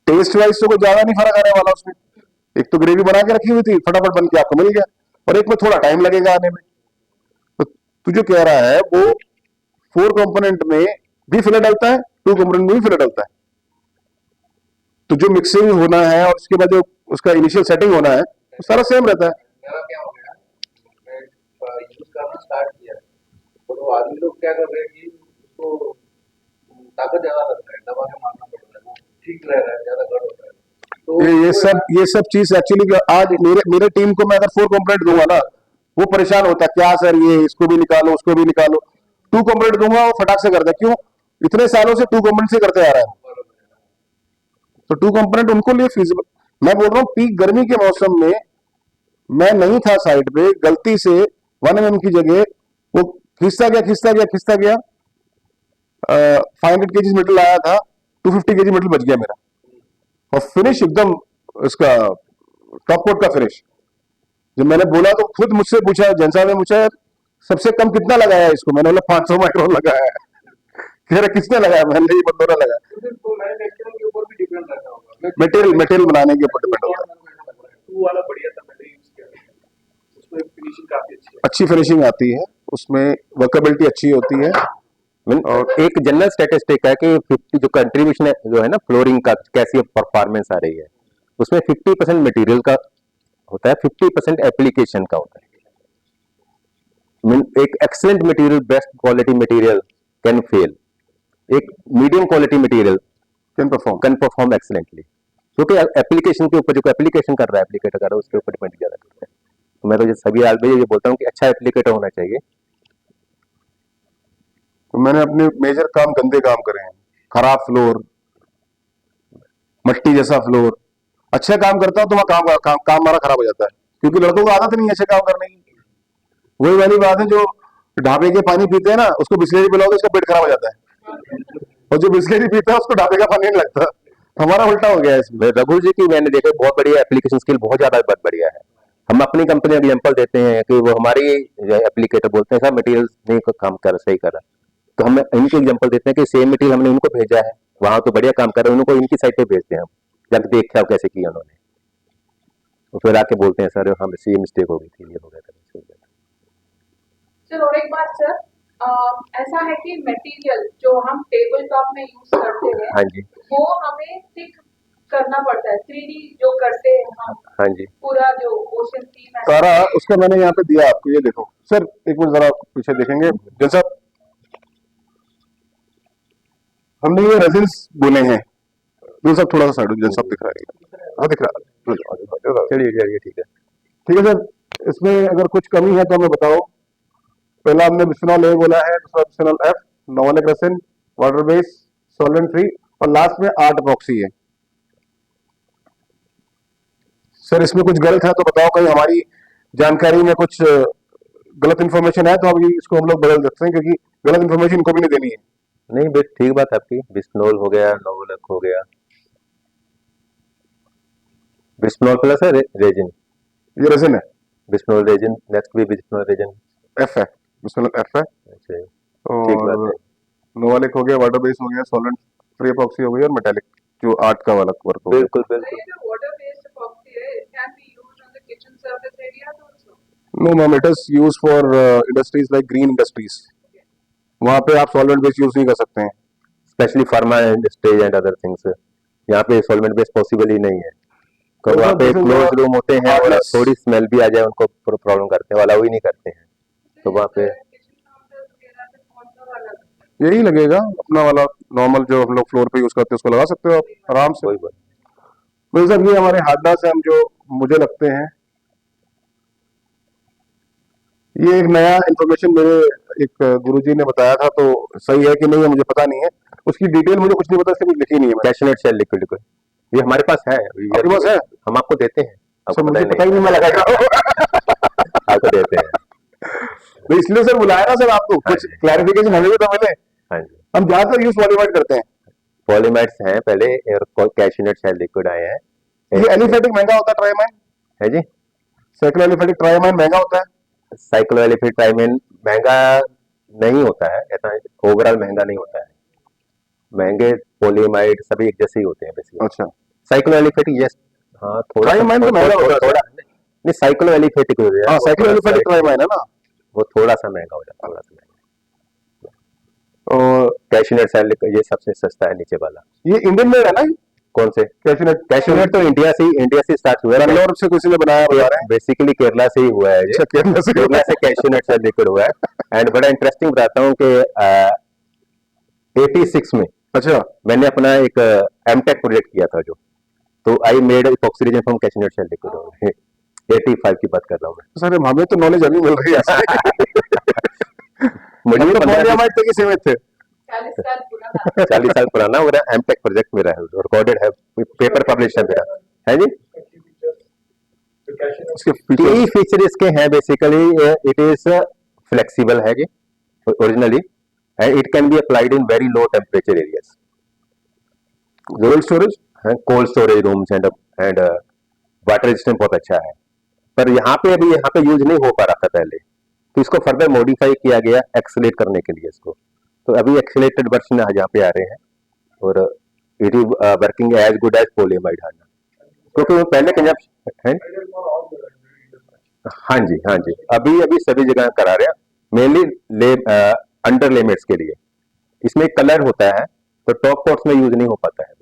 टेस्ट वाइज तो कोई ज्यादा नहीं फर्क आने वाला उसमें। एक तो ग्रेवी बना के रखी हुई थी, फटाफट बन के आपको मिल गया, और एक में थोड़ा टाइम लगेगा आने में। तो तू जो कह रहा है वो 4 कंपोनेंट में भी फिलर डलता है, 2 कंपोनेंट में भी फिलर डलता है। तो जो मिक्सिंग होना है और उसके बाद जो उसका इनिशियल सेटिंग होना है वो सारा सेम रहता है। मेरा क्या हो गया, मैं यूज करना स्टार्ट किया, और वो आदमी लोग क्या कर रहे हैं कि उसको ताकत ज्यादा लगता है, दबा के मारना पड़ता है, वो ठीक रह रहा है, ज्यादा गड़ होता है। तो ये सब चीज एक्चुअली आज मेरे टीम को मैं अगर 4 कंपोनेंट दूंगा ना, वो परेशान होता है, क्या सर ये इसको भी निकालो उसको भी निकालो। 2 कंपोनेंट दूंगा वो फटाक से करता है, क्यों, इतने सालों से 2 कंपोनेंट से करते आ रहा है, तो 2 कंपोनेंट उनको लिए फीजिबल। मैं बोल रहा हूँ पीक गर्मी के मौसम में मैं नहीं था साइड पे, गलती से 1 mm की जगह वो खिंचता गया 500 kg मेटल आया था, 250 kg मेटल बच गया मेरा, और फिनिश एकदम इसका टॉप कोट का फिनिश। जब मैंने बोला तो खुद मुझसे पूछा, जैसा ने पूछा सबसे कम कितना लगाया है इसको, मैंने बोला 500 माइक्रोन लगाया है। कह रहे किसने लगाया, मैंने ये बंदों ने लगाया। तो मैन्युफैक्चरिंग के ऊपर भी डिपेंड रहता होगा। मटेरियल बनाने के ऊपर डिपेंड होता है। टू वाला बढ़िया था, मैंने यूज किया, उसमें फिनिशिंग काफी अच्छी है। अच्छी फिनिशिंग आती है उसमें, वर्केबिलिटी अच्छी होती है। और एक जनरल स्टैटिस्टिक है कि 50 जो कंट्रीब्यूशन है जो है ना फ्लोरिंग का, कैसी परफॉर्मेंस आ रही है, उसमें 50% मटेरियल का होता है, 50% एप्लीकेशन का होता है। एक excellent material, best quality material can fail, एक medium quality material can perform excellently, क्योंकि एप्लीकेशन के ऊपर जो एप्लीकेशन कर रहा है, एप्लीकेटर कर रहा है, उसके ऊपर डिपेंड ज्यादा करता है। तो मैं तो ये सभी आदमी ये बोलता हूँ कि अच्छा एप्लीकेटर होना चाहिए। तो मैंने अपने मेजर काम गंदे काम करे हैं, खराब फ्लोर, मट्टी जैसा फ्लोर। अच्छा काम करता हूं तो वहां काम हमारा खराब हो जाता है, क्योंकि लड़कों को आदत नहीं है अच्छे काम करने की। वही वाली बात है, जो ढाबे के पानी पीते हैं ना, उसको बिस्लेरी पिलाओ तो उसका पेट खराब हो जाता है, और जो बिस्लेरी पीता है उसको ढाबे का पानी नहीं लगता। हमारा उल्टा हो गया है इसमें। रघु जी की मैंने देखा बहुत बढ़िया एप्लीकेशन स्किल, बहुत ज्यादा बहुत बढ़िया है। हम अपनी कंपनी एग्जांपल देते हैं कि वो हमारी एप्लीकेटर बोलते हैं सर मटेरियल नहीं काम कर सही कर रहा, तो हम इनके एग्जांपल देते हैं कि सेम मटेरियल हमने उनको भेजा है, वहां तो बढ़िया काम कर रहे हैं, उनको इनकी साइड पे भेजते हैं हम, जब देखते हैं कैसे किया उन्होंने, तो फिर आके बोलते हैं सर हमसे ये मिस्टेक हो गई थी, ये हो गया था। सर और एक बात सर, ऐसा है कि मटेरियल जो हम टेबल टॉप में यूज करते हैं, हाँ जी, वो हमें थिक करना पड़ता है, 3D जो करते हैं हम, हाँ जी, पूरा जो ओशन थीम है सारा उसका मैंने यहाँ पे दिया आपको, ये देखो सर, एक मिनट जरा पीछे देखेंगे जैसा हमने ये रेजिन्स बुने हैं, ये सब थोड़ा सा साइड जैसा दिख रहा है, हाँ दिख रहा है, चलिए चलिए ठीक है। ठीक है सर। इसमें अगर कुछ कमी है तो हमें बताओ। पहला हमने बिस्फेनॉल ए बोला है, दूसरा bisphenol F, novolac resin, water base, solvent free, और लास्ट में आर्ट एपॉक्सी है। सर इसमें कुछ गलत है तो बताओ, कहीं हमारी जानकारी में कुछ गलत इन्फॉर्मेशन है तो अभी इसको हम लोग बदल सकते हैं, क्योंकि गलत इन्फॉर्मेशन इनको भी नहीं देनी है। नहीं बस ठीक बात है आपकी, बिस्नोल हो गया, नोवोलक हो गया, बिस्नोल प्लस है रेजिन, ये रेजिन है, बिस्नोल रेजिन, नेक्स्ट भी बिस्नोल रेजिन, एफ है, बिस्फेनॉल एफ है, अच्छा ठीक बात और है। नोवालिक हो गया, वाटर बेस हो गया, सॉल्वेंट फ्री एपॉक्सी हो गई, और मेटालिक जो आर्ट का वाला वर्क हो गया। बिल्कुल सर, बिल्कुल। ये जो वाटर बेस्ड epoxy है, it can be used on the kitchen surface areas also. No, ma'am, it is used for industries like green industries. वहाँ पे आप सॉल्वेंट बेस यूज नहीं कर सकते हैं। Specially pharma and stage and other things, यहाँ पे सॉल्वेंट बेस पॉसिबल ही नहीं है। तो तो वहाँ सर, पे this is close your room होते हैं और hardness. थोड़ी स्मेल भी आ जाए उनको प्रॉब्लम करते हैं, अलाउ ही नहीं करते हैं। तो वहाँ पे किचन काउंटर वगैरह पे कौन सा वाला लगता है? यही लगेगा अपना वाला नॉर्मल जो हम लोग फ्लोर पे यूज करते हैं, उसको लगा सकते हो आप आराम से। वही बात। तो सर ये हमारे हार्डनेस है, हम जो मुझे लगते हैं ये एक नया इन्फॉर्मेशन मेरे एक गुरुजी ने बताया था, तो सही है कि नहीं है मुझे पता नहीं है, उसकी डिटेल मुझे कुछ नहीं पता, इसलिए कुछ लिखी नहीं है मैंने। कैशनट शेल लिक्विड को ये हमारे पास है, आपके पास है? हम आपको देते हैं। सर आपको मुझे पता ही नहीं, मैं लगाया आपको देते हैं। तो इसलिए सर बुलाया ना सर आपको, कुछ हाँ जी। क्लैरिफिकेशन हमें भी तो मिले। हाँ जी, हम ज्यादातर यूज पॉलीमाइड करते हैं। पॉलीमेट्स हैं पहले और कैशनट शेल लिक्विड आए हैं। ये एलिफेटिक महंगा होता है, ट्राइमाइन है जी, साइक्लो एलिफेटिक ट्राइमाइन महंगा होता है। साइक्लोएलिफेट ट्राइमेन महंगा नहीं होता है, ऐसा ओवरऑल महंगा नहीं होता है। महंगे पॉलीमाइड सभी एक जैसे ही होते हैं बेसिकली। अच्छा, साइक्लोएलिफेट यस, हाँ थोड़ा ट्राइमाइन तो महंगा होता है थोड़ा नहीं, साइक्लोएलिफेटिक हो गया हाँ, साइक्लो एलिफेटिक ट्राइमाइन है ना। वो थोड़ा सा महंगा हो जाता है, थोड़ा सा महंगा। और कैशनट शेल ये सबसे सस्ता है नीचे वाला। ये इंडियन में है ना, कौन से? कैशनट? कैशनट तो इंडिया से स्टार्ट हुआ है, बैंगलोर से किसी ने बनाया बता रहे हैं। बेसिकली केरला से ही हुआ है ये। अच्छा, केरला से। केरला से कैशनट शेल लिक्विड हुआ है। एंड बड़ा इंटरेस्टिंग बताता हूँ कि 86 में अच्छा, मैंने अपना एक एमटेक प्रोजेक्ट किया था जो, तो I made epoxy resin from cashew nut shell liquid. 85 की बात कर रहा हूँ मैं। सर हमें तो नॉलेज अभी मिल रही है। मुझे भी हम तो 15 पॉलीमाइड तक ही सीमित थे। 40 साल पुराना 40 साल पुराना मेरा एमटेक प्रोजेक्ट मेरा है, रिकॉर्डेड है, पेपर पब्लिश है मेरा, है जी। इसके यही फीचर इसके हैं बेसिकली, इट इज फ्लेक्सिबल है जी originally, and it can be applied in very low temperature areas. Cold storage, cold storage rooms and water resistance बहुत अच्छा है, पर यहाँ पे यूज नहीं हो पा रहा था पहले, तो इसको फर्दर मॉडिफाई किया गया एक्सेलेरेट करने के लिए इसको। तो अभी एक्सेलेरेटेड वर्जन यहाँ पे आ रहे हैं और it is working as good as polyamide hardener, क्योंकि वो पहले कंजप्शन है। हाँ जी, अभी सभी जगह करा रहे हैं, मेनली अंडर लिमिट्स के लिए। इसमें कलर होता है तो टॉप कोट्स में यूज नहीं हो पाता है,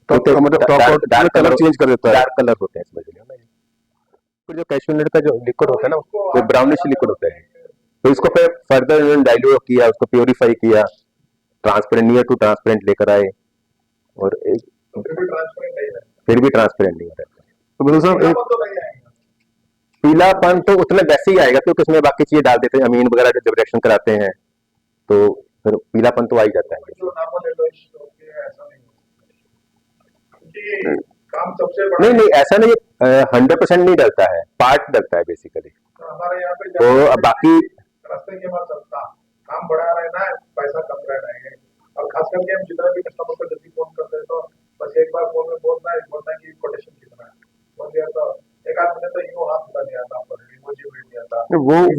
डार्क कलर चेंज कर देता है। डार्क कलर होते हैं इसमें जो कैशनट का जो लिक्विड होता है ना, वो ब्राउनिश लिक्विड होता है, तो इसको फिर फर्दर डाइल्यूट किया, उसको प्योरीफाई किया, ट्रांसपेरेंट नियर टू ट्रांसपेरेंट लेकर आए, और फिर भी ट्रांसपेरेंट नहीं हो रहा। तो मतलब सर एक पीलापन तो उतना वैसे ही आएगा, क्योंकि उसमें बाकी चीजें डाल देते हैं, अमीन वगैरह जब रिएक्शन कराते हैं तो फिर पीलापन तो आ ही जाता है। काम सबसे नहीं ऐसा नहीं, 100% नहीं डलता है, पार्ट डलता है बेसिकली। हमारे यहाँ पे तो अब बाकी रास्ते के बाद चलता काम बढ़ा रहे ना, पैसा कम रह रहे हैं, और खास करके हम जितना भी कस्टमर को जल्दी फोन करते हैं तो बस एक बार फोन में बोलना है कि कोटेशन कितना है, बोल दिया तो एक आदमी ने तो यूं हाथ बता दिया था, इमोजी भेज दिया था।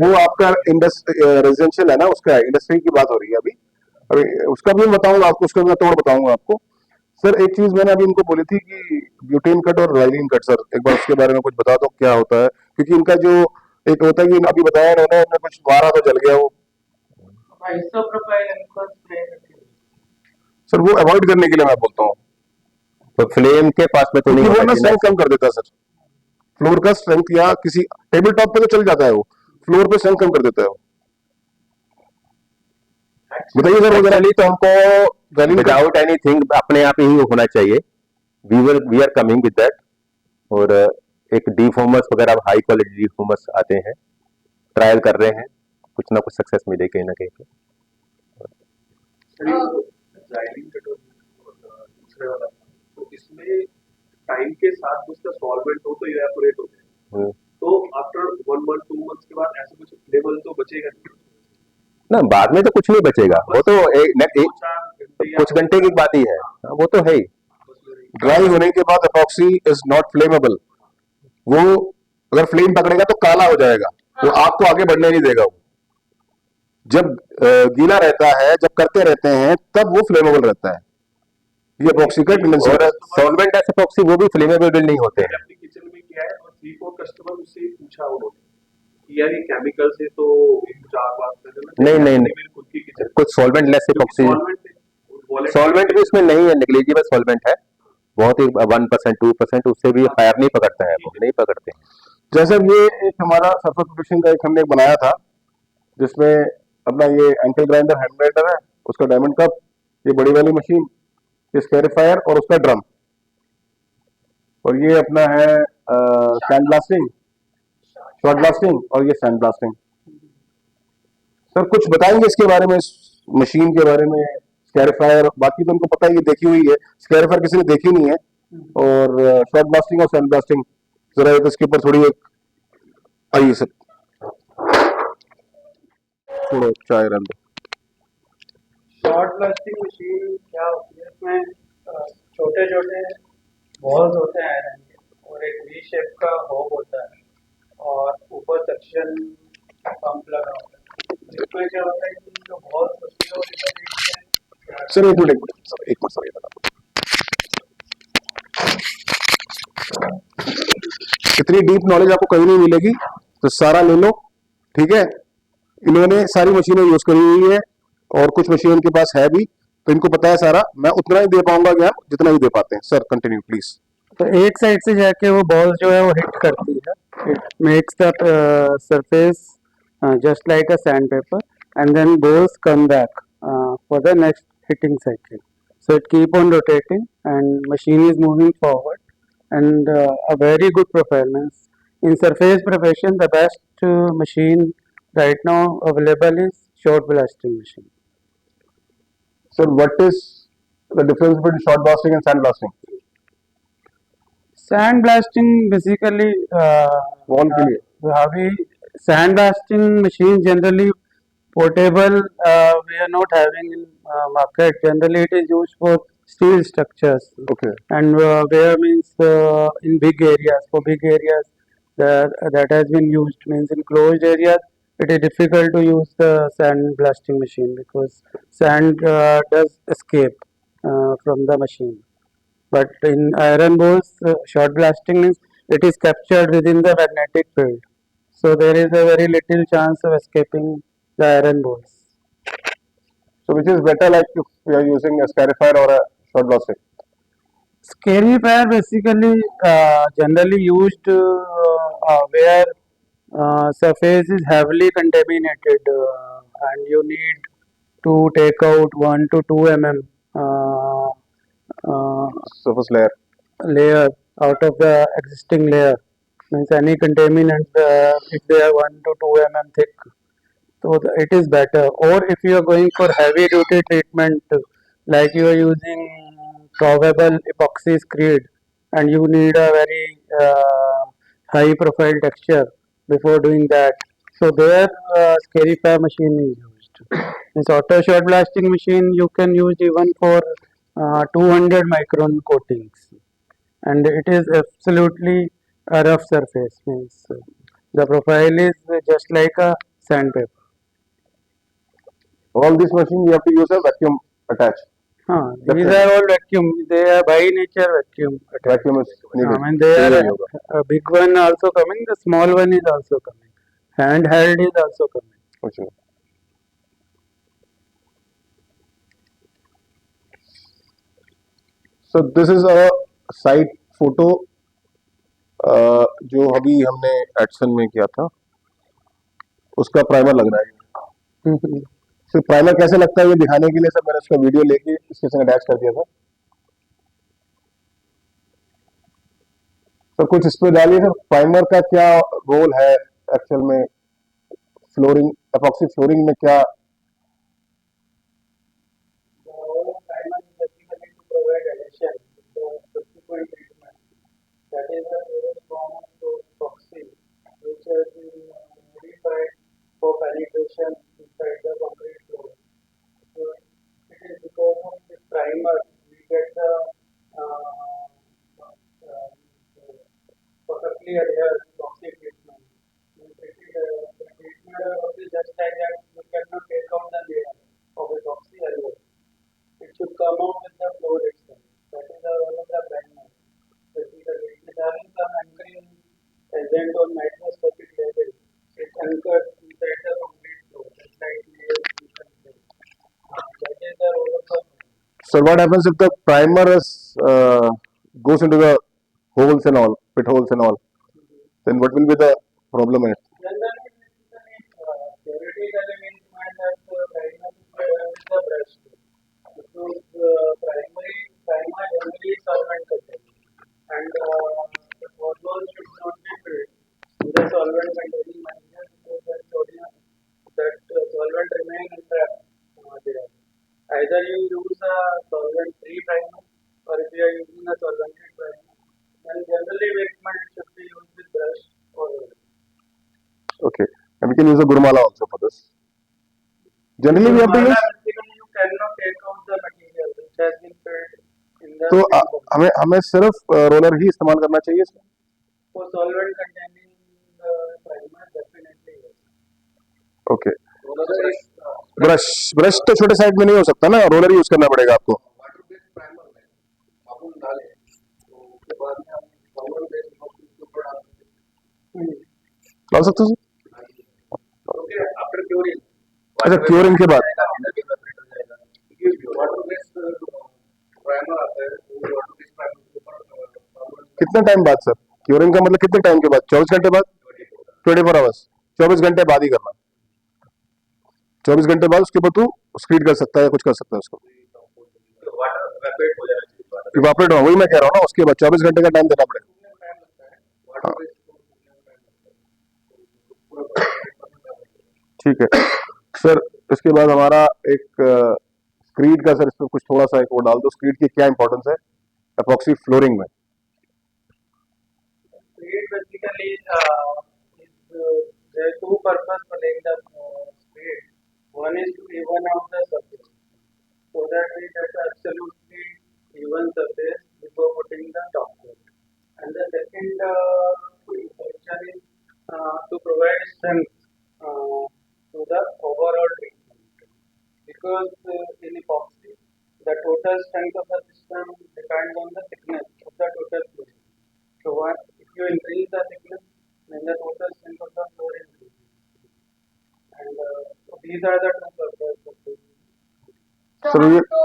वो आपका रेजिडेंशियल है ना, उसका इंडस्ट्री की बात हो रही है अभी उसका भी बताऊंगा आपको, उसका मैं तोड़ बताऊंगा आपको। सर एक चीज मैंने अभी इनको बोली थी कि ब्यूटेन कट और राइलिन कट, सर एक बार उसके बारे में कुछ बता दो क्या होता है, क्योंकि इनका जो एक होता है कि अभी बताया इन्होंने, कुछ मारा तो जल गया वो। आइसोप्रोपाइल अल्कोहल स्प्रे सर वो अवॉइड करने के लिए मैं बोलता हूँ, तो फ्लेम के पास में तो नहीं वो ना होना चाहिए। स्ट्रेंथ कम कर देता है सर, फ्लोर का स्ट्रेंथ, या किसी टेबल टॉप पे तो चल जाता है वो, फ्लोर पे स्ट्रेंथ कम कर देता है वो। बताइए सर, Actually तो हमको विदाउट एनीथिंग अपने आप ही होना चाहिए, we are coming with that, और एक डीफॉर्मर्स वगैरह हाई क्वालिटी डीफॉर्मर्स आते हैं, ट्रायल कर रहे हैं, कुछ ना कुछ सक्सेस मिले कहीं ना कहीं पे। दूसरे वाला तो इसमें टाइम के साथ उसका सॉल्वेंट हो तो इवेपोरेट हो जाए, तो आफ्टर 1 मंथ 2 मंथ्स के बाद ऐसा कुछ लेवल तो बचेगा ना, बाद में तो कुछ नहीं बचेगा, वो तो कुछ घंटे की बात ही है, वो तो है ही। ड्राई होने के बाद एपॉक्सी इज नॉट फ्लेमेबल, वो अगर फ्लेम पकड़ेगा तो काला हो जाएगा, वो आग को आगे बढ़ने नहीं देगा। वो जब गीला रहता है, जब करते रहते हैं, तब वो फ्लेमेबल रहता है। ये एपॉक्सी का टेंडेंसी और सॉल्वेंट ऐसे एपॉक्सी वो भी फ्लेमेबल नहीं होते हैं। अपनी किचन में किया है और 3-4 कस्टमर उससे पूछा उन्होंने कि यार ये केमिकल से तो कुछ आप बात कर रहे हो ना, नहीं नहीं मैंने नहीं, खुद की किचन कुछ solvent less epoxy, solvent solvent भी उसमें नहीं है, निग्लिजिबल सॉल्वेंट है, बहुत ही 1% 2%, उससे भी फायर नहीं पकड़ता है, वो नहीं पकड़ते हैं। जैसे अब ये एक हमारा सरफेस प्रोटेक्शन का एक हमने बनाया था, जिसमें अपना ये एंकल ग्राइंडर हैंड ग्राइंडर है, उसका डायमंड कप, ये बड़ी वाली मशीन, ये स्कैरिफायर और उसका ड्रम, और ये अपना है सैंड ब्लास्टिंग, शॉर्ट ब्लास्टिंग, और ये सैंड ब्लास्टिंग। सर कुछ बताएंगे इसके बारे में, इस मशीन के बारे में, स्कैरिफायर, बाकी तो उनको पता है, ये देखी हुई है, स्कैरिफायर किसी ने देखी नहीं है, और शॉर्ट ब्लास्टिंग और सैंड ब्लास्टिंग जरा एक इसके ऊपर थोड़ी एक आइए सर, थोड़ा चाय रन दो। शॉर्ट ब्लास्टिंग मशीन क्या होती है, इसमें छोटे छोटे बॉल्स होते हैं आयरन के, और एक वी शेप का होब होता है, और ऊपर सक्शन पंप लगा होता है। इसमें क्या होता है कि जो बॉल्स होती है वो सर एक मिनट सर, एक मिनट सर, ये बता इतनी डीप नॉलेज आपको कहीं नहीं मिलेगी, तो सारा ले लो, ठीक है। इन्होंने सारी मशीनें यूज करी हुई है, और कुछ मशीन इनके पास है भी, तो इनको पता है सारा, मैं उतना ही दे पाऊंगा ज्ञान जितना ही दे पाते हैं। Sir continue please. तो एक साइड से जाके वो बॉल जो है वो हिट करती है, it makes the surface just like a sandpaper, and then balls come back for the next hitting cycle. So it keep on rotating and machine is moving forward, and a very good performance. In surface profession, the best machine right now available is short blasting machine. Sir what is the difference between short blasting and sand blasting? Sand blasting basically wall के लिए we sand blasting machine generally portable, we are not having in market. Generally it is used for steel structures, okay, and where means in big areas, for big areas that has been used, means in closed areas it is difficult to use the sand blasting machine because sand does escape from the machine. But in iron balls, short blasting means it is captured within the magnetic field. So there is a very little chance of escaping the iron balls. so which is better, like if we are using a scarifier or a short blasting? Scarifier basically generally used where surface is heavily contaminated, and you need to take out 1 to 2 mm Surface layer. layer out of the existing layer. Means any contaminants, if they are 1 to 2 mm thick, so it is better. Or if you are going for heavy duty treatment, like you are using probable epoxy screed, and you need a very high profile texture before doing that, so there scarifier machine is used. This auto shot blasting machine you can use even for 200 micron coatings, and it is absolutely a rough surface, means the profile is just like a sandpaper. All these machines you have to use a vacuum attached. These are all vacuum, they are by nature vacuum attached. Vacuum is needed. And they चाहिए are नहीं होगा. a big one also coming, the small one is also coming, handheld is also coming. अच्छा. So this is a site photo जो अभी हमने Edson में किया था, उसका प्राइमर लग रहा है। सिर्फ प्राइमर कैसे लगता है ये दिखाने के लिए सर मैंने उसका वीडियो लेके इसके संग अटैच कर दिया था। सर कुछ इस पे डालिए सर, प्राइमर का क्या रोल है एक्चुअल में, फ्लोरिंग, एपॉक्सी फ्लोरिंग में क्या? Primer is basically to provide adhesion to the subsequent treatment. That is the purest form of epoxy, which has been modified for penetration inside the concrete floor. So it is because of the primer we get the perfectly adhered epoxy treatment. The treatment is just like that. You cannot take out the layer of epoxy alone. It should come out with the floor itself. That is one of the primers. Basically, it is having some anchoring agent on microscopic level. It anchors inside the concrete floor. So what happens if the primer goes into the holes and all, pit holes and all? Then what will be the problem in it? Generally, theoretically means mind that the primer is with the brush. Because primer generally is solvent content. And the hormone should not be filled with the solvent containing material because that sodium, that solvent remain in the there. Either you use a solvent-free primer or if you are using a solvented primer, then generally pigment should be used with brush or oil. Okay, and we can use a Gurumala also for this. Generally, we have to use. Basically, you cannot take out the material which has been filled in the तो film. हमें हमें सिर्फ roller ही इस्तेमाल करना चाहिए इसमें. For solvent containing primer, definitely yes. Okay, roller brush तो छोटे साइज में नहीं हो सकता ना, रोलर यूज करना पड़ेगा आपको. वाटर बेस्ड प्राइमर में साबुन डालें तो उसके बाद में हम पाउडर बेस्ड उसके ऊपर डाल सकते हैं डाल सकते हो. क्योंकि आफ्टर क्योरिंग अच्छा, क्योरिंग के बाद वाटर बेस्ड प्राइमर आता है वो वाटर बेस्ड प्राइमर के ऊपर कितने टाइम बाद सर? क्योरिंग का मतलब कितने टाइम के बाद? 24 घंटे बाद? 24 आवर्स. 24 घंटे बाद ही करना. 24 घंटे बाद उसके ऊपर तू स्क्रीड कर सकता है, कुछ कर सकता है उसको. वाटर इवेपोरेट हो जाना चाहिए इवापोरेट हो, वही मैं कह रहा हूँ ना. उसके बाद 24 घंटे का टाइम देना पड़ेगा. टाइम लगता है वाटर बेस्ड पूरा ठीक है सर. इसके बाद हमारा एक स्क्रीड का, सर इसमें कुछ थोड़ा सा एक वो डाल दो. स्क्रीड की क्या इंपॉर्टेंस है एपॉक्सी फ्लोरिंग में? Speed basically there are two purposes for laying the speed. One is to even out the surface, so that we get absolutely even surface before putting the top coat. And the second function is to provide strength to the overall treatment. Because in epoxy, the total strength of the system depends on the thickness of the total fluid. So if you increase the thickness, then the total strength of the floor increases. And so these are the two purposes of this. तो sir हम ये तो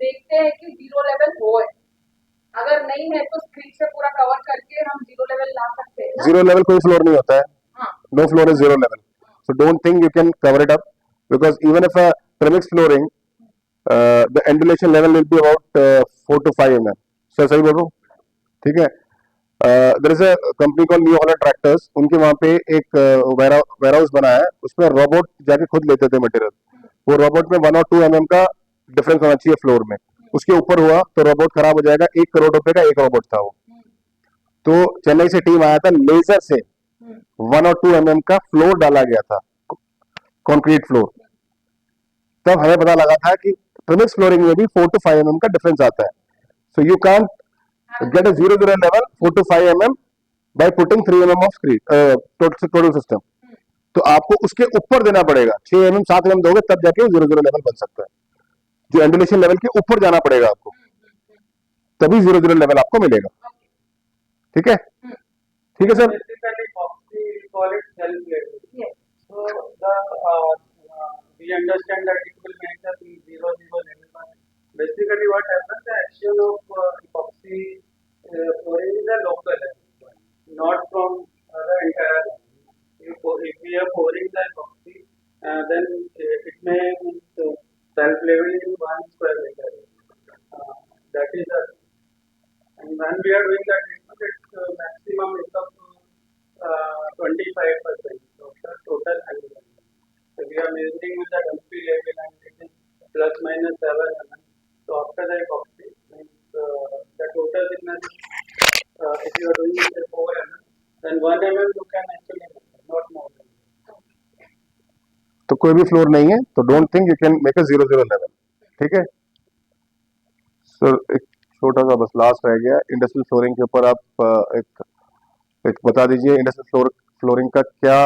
देखते हैं कि zero level हो है, अगर नहीं है तो स्क्रीन से पूरा कवर करके हम जीरो लेवल ला सकते हैं ना? जीरो लेवल कोई फ्लोर नहीं होता है. हाँ. No floor is zero level. So don't think you can cover it up, because even if a premix flooring, the undulation level will be about 4 to 5 mm. Sir सही बोल रहा हूँ? ठीक है. There is a company called New Holland Tractors. उनके वहाँ पे एक वेयर हाउस बना है, उसमें रोबोट जाके खुद लेते थे मटेरियल. वो रोबोट में 1 और 2 mm का डिफरेंस होना चाहिए फ्लोर में. उसके ऊपर हुआ तो रोबोट खराब हो जाएगा. 1 करोड़ रुपए का एक रोबोट था वो. तो चेन्नई से टीम आया था, लेजर से 1 और 2 mm का फ्लोर डाला गया था, कंक्रीट फ्लोर. तब हमें पता लगा था कि प्रीमिक्स फ्लोरिंग में भी 4 to 5 mm का डिफरेंस आता है. So you can't get a 0 0 level 4 to 5 mm by putting 3 mm of screed total system. तो आपको उसके ऊपर देना पड़ेगा. 6 mm 7 mm दोगे तब जाके वो 0 0 लेवल बन सकता है. जो एंडुलेशन लेवल के ऊपर जाना पड़ेगा आपको, तभी 0 0 लेवल आपको मिलेगा. ठीक है, ठीक है sir. Basically, epoxy we call it self-leveling. Yes. So we understand that it will make us in 0 0 level. Basically, what happens? The action of epoxy flooring is a local level, not from the entire level. If we are pouring the epoxy, then it may self-leveling in 1 square meter. That is the. And when we are doing the treatment, its maximum is up to 25% of the total angle. So we are measuring with the dumpy level and it is plus minus 7 mm. So after the epoxy, means the total thickness, if you are doing it at 4 mm, then 1 mm you can actually measure, not more than that. तो कोई भी floor नहीं है तो don't think you can make a 0 0 level. ठीक है sir. एक छोटा सा बस लास्ट रह गया. इंडस्ट्रियल फ्लोरिंग के ऊपर आप एक बता दीजिए, इंडस्ट्रियल फ्लोरिंग का क्या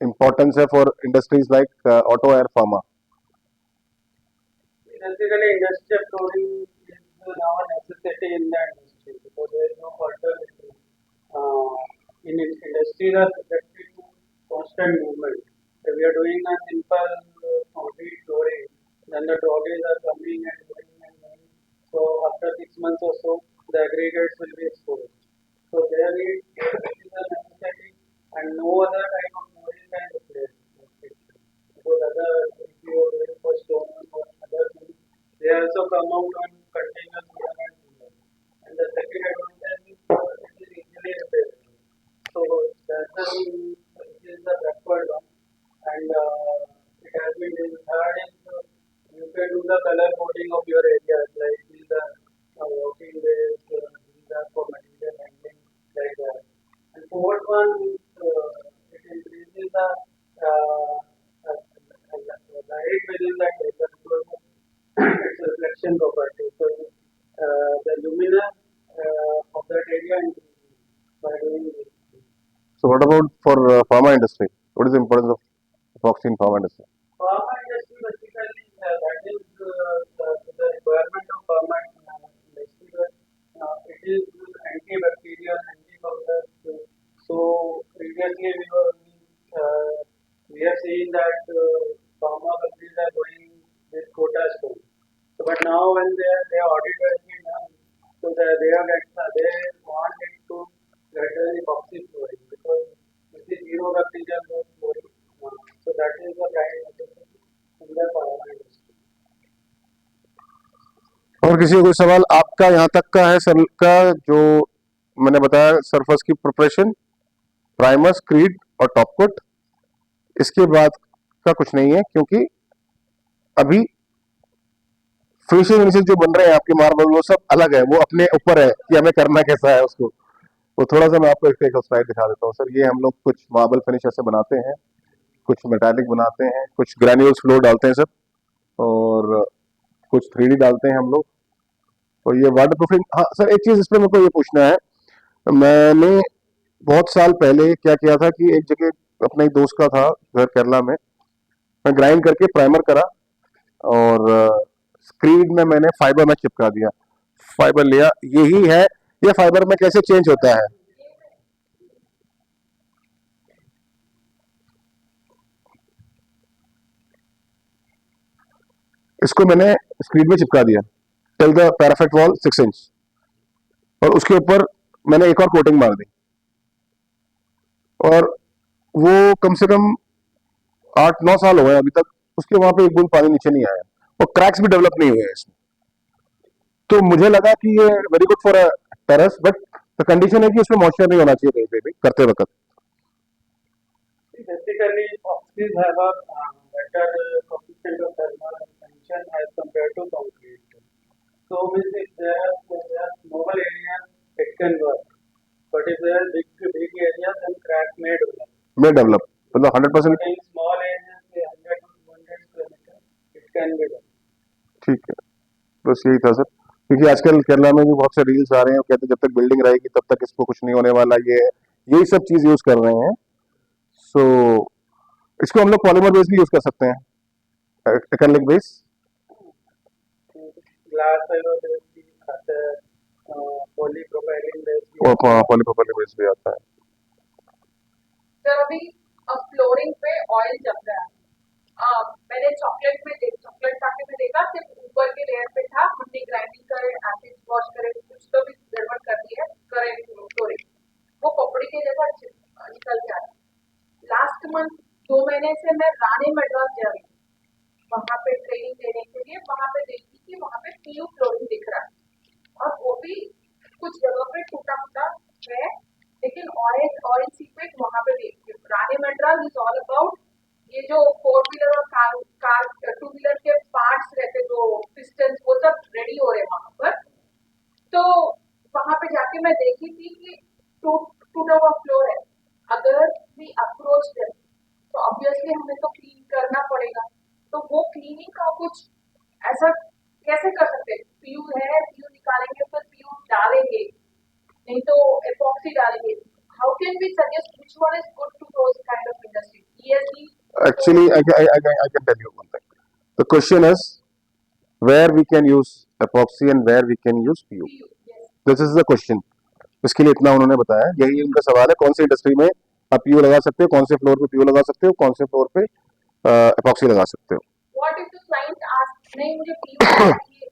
इंपॉर्टेंस है for industries like auto air pharma? Basically, industrial flooring is now a necessity in the industry because there is no alternative. In industries are subjected to constant movement. If we are doing a simple concrete flooring, then the trolleys are coming and going and going months or so, the aggregates will be exposed. So there is a necessity and no other type of mooring can replace it. Because other, if you are going for stone or other things, they also come out on continuous movement. And the second advantage is it is easily replaceable. So that's the it is the backward one. And it has been in third is you can do the color coding of your area, like these are walking ways, these are for material handling, like that. And fourth one, it increases the light within that area because its reflection property. So the luminance of that area increases by doing this. So what about for pharma industry? What is the importance of epoxy in pharma industry? Pharma industry basically that is the requirement of pharma industry. It is antibacterial, antifungal. So previously we have seen that pharma companies are going with quota stone. So but now when their audit has been done, so they want it to get an epoxy flooring because it is zero bacterial flooring. So that is the kind of in the pharma industry. और किसी को कोई सवाल आपका यहाँ तक का है सर का जो मैंने बताया सरफेस की प्रिपरेशन, प्राइमर, स्क्रीड और टॉप कोट, इसके बाद का कुछ नहीं है क्योंकि अभी फिनिशिंग जो बन रहे हैं आपके मार्बल वो सब अलग है, वो अपने ऊपर है कि हमें करना कैसा है उसको। वो थोड़ा सा मैं आपको एक स्लाइड दिखा देता हूँ सर। ये हम लोग कुछ मार्बल फिनिश ऐसे बनाते हैं, कुछ मेटालिक बनाते हैं, कुछ ग्रैन्यूल्स फ्लोर डालते हैं सर, और कुछ 3D डालते हैं हम लोग। तो ये वाटर प्रूफिंग। हाँ सर, एक चीज इस पर मेरे को ये पूछना है, मैंने बहुत साल पहले क्या किया था कि एक जगह अपने एक दोस्त का था घर केरला में, मैं ग्राइंड करके प्राइमर करा और स्क्रीन में मैंने फाइबर में चिपका दिया, फाइबर लिया। यही है ये फाइबर में कैसे चेंज होता है। इसको मैंने स्क्रीन में चिपका दिया टिल द पैराफेक्ट वॉल 6 इंच, और उसके ऊपर मैंने एक और कोटिंग मार दी, और वो कम से कम 8-9 साल हो गए अभी तक, उसके वहां पे एक बूंद पानी नीचे नहीं आया और क्रैक्स भी डेवलप नहीं हुए हैं इसमें। तो मुझे लगा कि ये very good for a terrace, but the condition है कि इसमें मॉइस्चर नहीं होना चाहिए कहीं पे भी करते वक्त। Basically, epoxies have a better coefficient of thermal expansion as compared to concrete. So, if there are small areas, it can work. But if there are big areas, then crack may develop. मतलब 100%। But in small areas, say 100 to 200 square meter, it can be done. ठीक है, बस यही था sir. क्योंकि आजकल केरला में भी बहुत से रील्स आ रहे हैं, कहते हैं जब तक बिल्डिंग रहेगी तब तक इसको कुछ नहीं होने वाला, ये यही सब चीज यूज कर रहे हैं। सो इसको हम लोग पॉलीमर बेस भी यूज कर सकते हैं, acrylic base Glass fiber based भी आता है, polypropylene based भी और पॉलीप्रोपाइलीन बेस भी आता है। सर अभी अब फ्लोरिंग पे ऑयल जम रहा है। मैंने चॉकलेट पाके में देखा सिर्फ ऊपर के लेयर पे था, हमने ग्राइंडिंग करे, एसिड वॉश करे, कुछ तो भी गड़बड़ कर दी है, करे फ्लोरिंग वो पपड़ी के जैसा निकल के आ रहा है। लास्ट मंथ 2 महीने से मैं रानी मद्रास जा रही हूँ वहां पे ट्रेनिंग लेने के लिए, वहां पे देखी कि वहां पे पीयू फ्लोरिंग दिख रहा है और वो भी कुछ जगह पे टूटा फूटा है, लेकिन ऑयल सीक्वेंस वहां पे देखती हूँ। रानी मद्रास इज ऑल अबाउट ये जो 4 व्हीलर और कार 2 व्हीलर के पार्ट्स रहते जो पिस्टन्स वो सब रेडी हो रहे हैं वहां पर। तो वहां पे जाके मैं देखी थी कि टूटा हुआ फ्लोर है, अगर भी अप्रोच है तो ऑब्वियसली हमें तो क्लीन करना पड़ेगा। तो वो क्लीनिंग का कुछ ऐसा कैसे कर सकते हैं? पीयू है, पीयू निकालेंगे फिर पीयू डालेंगे, नहीं तो एपॉक्सी डालेंगे। How can we suggest which one is good to those kind of industry? ESD Actually, I can tell you one thing. The question is where we can use epoxy and where we can use PU. yes. This is the question. इसके लिए इतना उन्होंने बताया, यही उनका सवाल है, कौन सी इंडस्ट्री में आप पीयू लगा सकते हो, कौन से फ्लोर पे पीयू लगा सकते हो, कौन से फ्लोर पे एपॉक्सी लगा सकते हो। What if the client asks नहीं मुझे पीयू चाहिए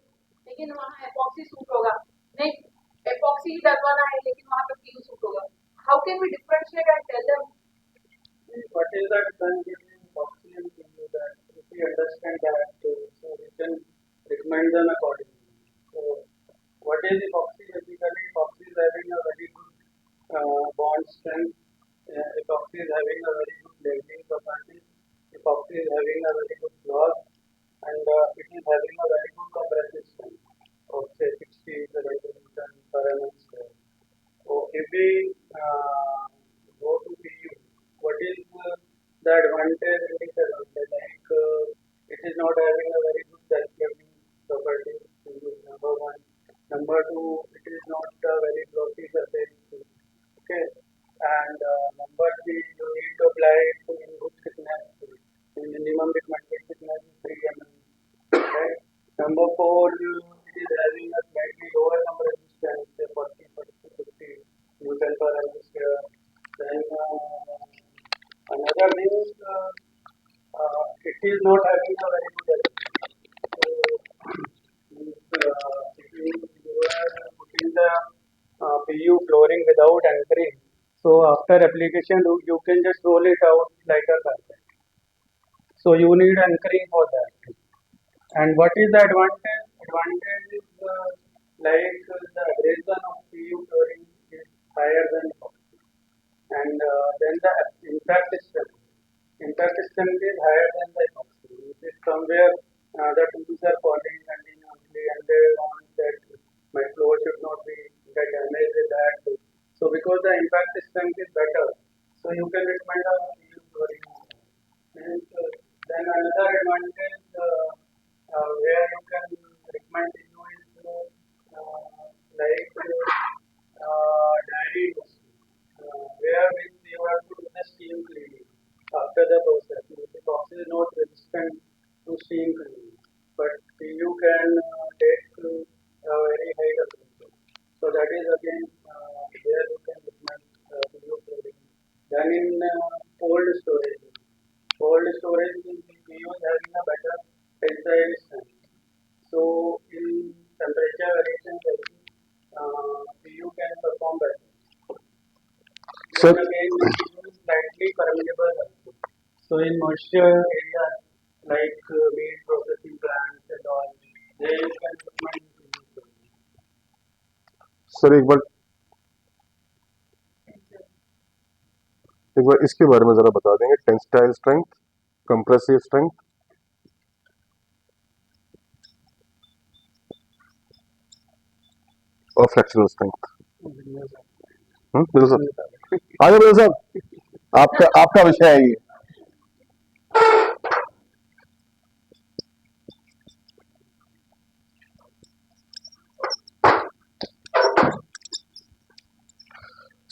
लेकिन वहाँ एपॉक्सी सूट होगा, नहीं epoxy डलवाना है लेकिन वहाँ पे PU सूट होगा. How can we differentiate and tell them? What is that done between epoxy and PU? That if we understand that, so we can recommend them accordingly. So what is epoxy? Basically, epoxy is having a very good bond strength. Epoxy is having a very good blending property. Epoxy is having a very good gloss, and it is having a very good compressive strength of say 60 Newton per mm square. So if we go to PU, what is the advantage and disadvantage? Like it is not having a very good self-leveling property. Number one. Number two, it is not a very glossy surface. Okay. And number three, you need to apply it in good thickness. The minimum recommended thickness is 3 mm. Right. Number four, it is having a slightly lower compressive strength, say 40 to 50 Newton per mm square. Then another thing, it is not having a very good if you are putting the PU flooring without anchoring, so after application you can just roll it out like a carpet. So you need anchoring for that. And what is the advantage? Advantage is like the abrasion of PU flooring is higher than epoxy, and then the impact strength. Impact strength is higher than the epoxy. It is somewhere the tools are falling continuously, and they want that my floor should not be get damaged with that. So because the impact strength is better, so you can recommend a PU flooring. And then another advantage where you can recommend PU is like dairy industry, where you have to do the steam cleaning after the process. The epoxy is not resistant to steam cleaning, but you can take a very high temperature. So that is again where you can recommend PU flooring. Then in cold storage, PU is having a better tensile strength. So in temperature variation, PU can perform better. Sir, Then again, PU is slightly permeable also. So in moisture areas like meat processing plants and all, there you can recommend PU flooring. Sir एक बार इसके बारे में जरा बता देंगे, tensile strength, compressive strength और flexural strength. बिल्कुल sir, आगे बिल्कुल साहब, आपका विषय है ये.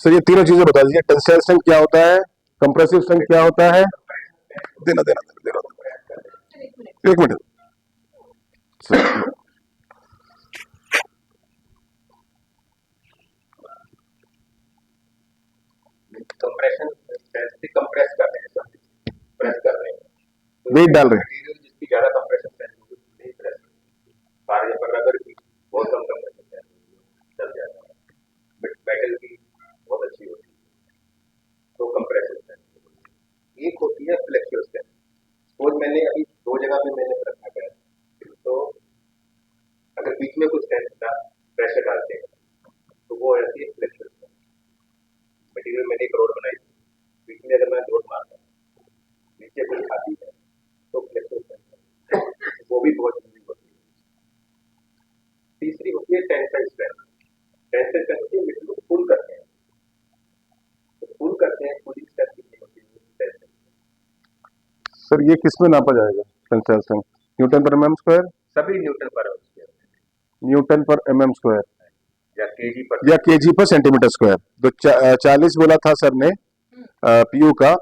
सर ये तीनों चीजें बता दीजिए, टेंसाइल स्ट्रेंथ क्या होता है, कंप्रेसिव स्ट्रेंथ क्या होता है. देना एक मिनट. कंप्रेशन कंप्रेस कर रहे हैं, प्रेस कर रहे हैं, वेट डाल रहे हैं. मटेरियल जिसकी ज्यादा कंप्रेशन नहीं प्रेस, फार्जे पर रबर की बहुत कम कंप्रेशन चल जाता है, बट मेटल की बहुत अच्छी होती है. तो कंप्रेशन एक होती है फ्लेक्सुरल स्ट्रेंथ. और मैंने अभी दो जगह पे मैंने रखा है, तो अगर बीच में कुछ प्रेशर डालते हैं तो वो रहती है फ्लेक्सुरल स्ट्रेंथ. मटेरियल मैंने एक रोड बनाई, बीच में अगर मैं रोड मारता हूँ, नीचे कोई खाती है तो फ्लेक्सुरल स्ट्रेंथ वो भी बहुत जरूरी होती है. तीसरी होती है टेंसाइल स्ट्रेंथ. टेंसाइल स्ट्रेंथ होती है मटेरियल को पुल करते हैं, तो पुल करते हैं, पुलिंग स्ट्रेंथ कितनी होती है. सर ये किस में नापा जाएगा टेंसाइल स्ट्रेंथ? न्यूटन पर mm स्क्वायर, सभी न्यूटन पर न्यूटन पर mm स्क्वायर या केजी पर सेंटीमीटर स्क्वायर. तो 40 बोला था सर ने पीयू का,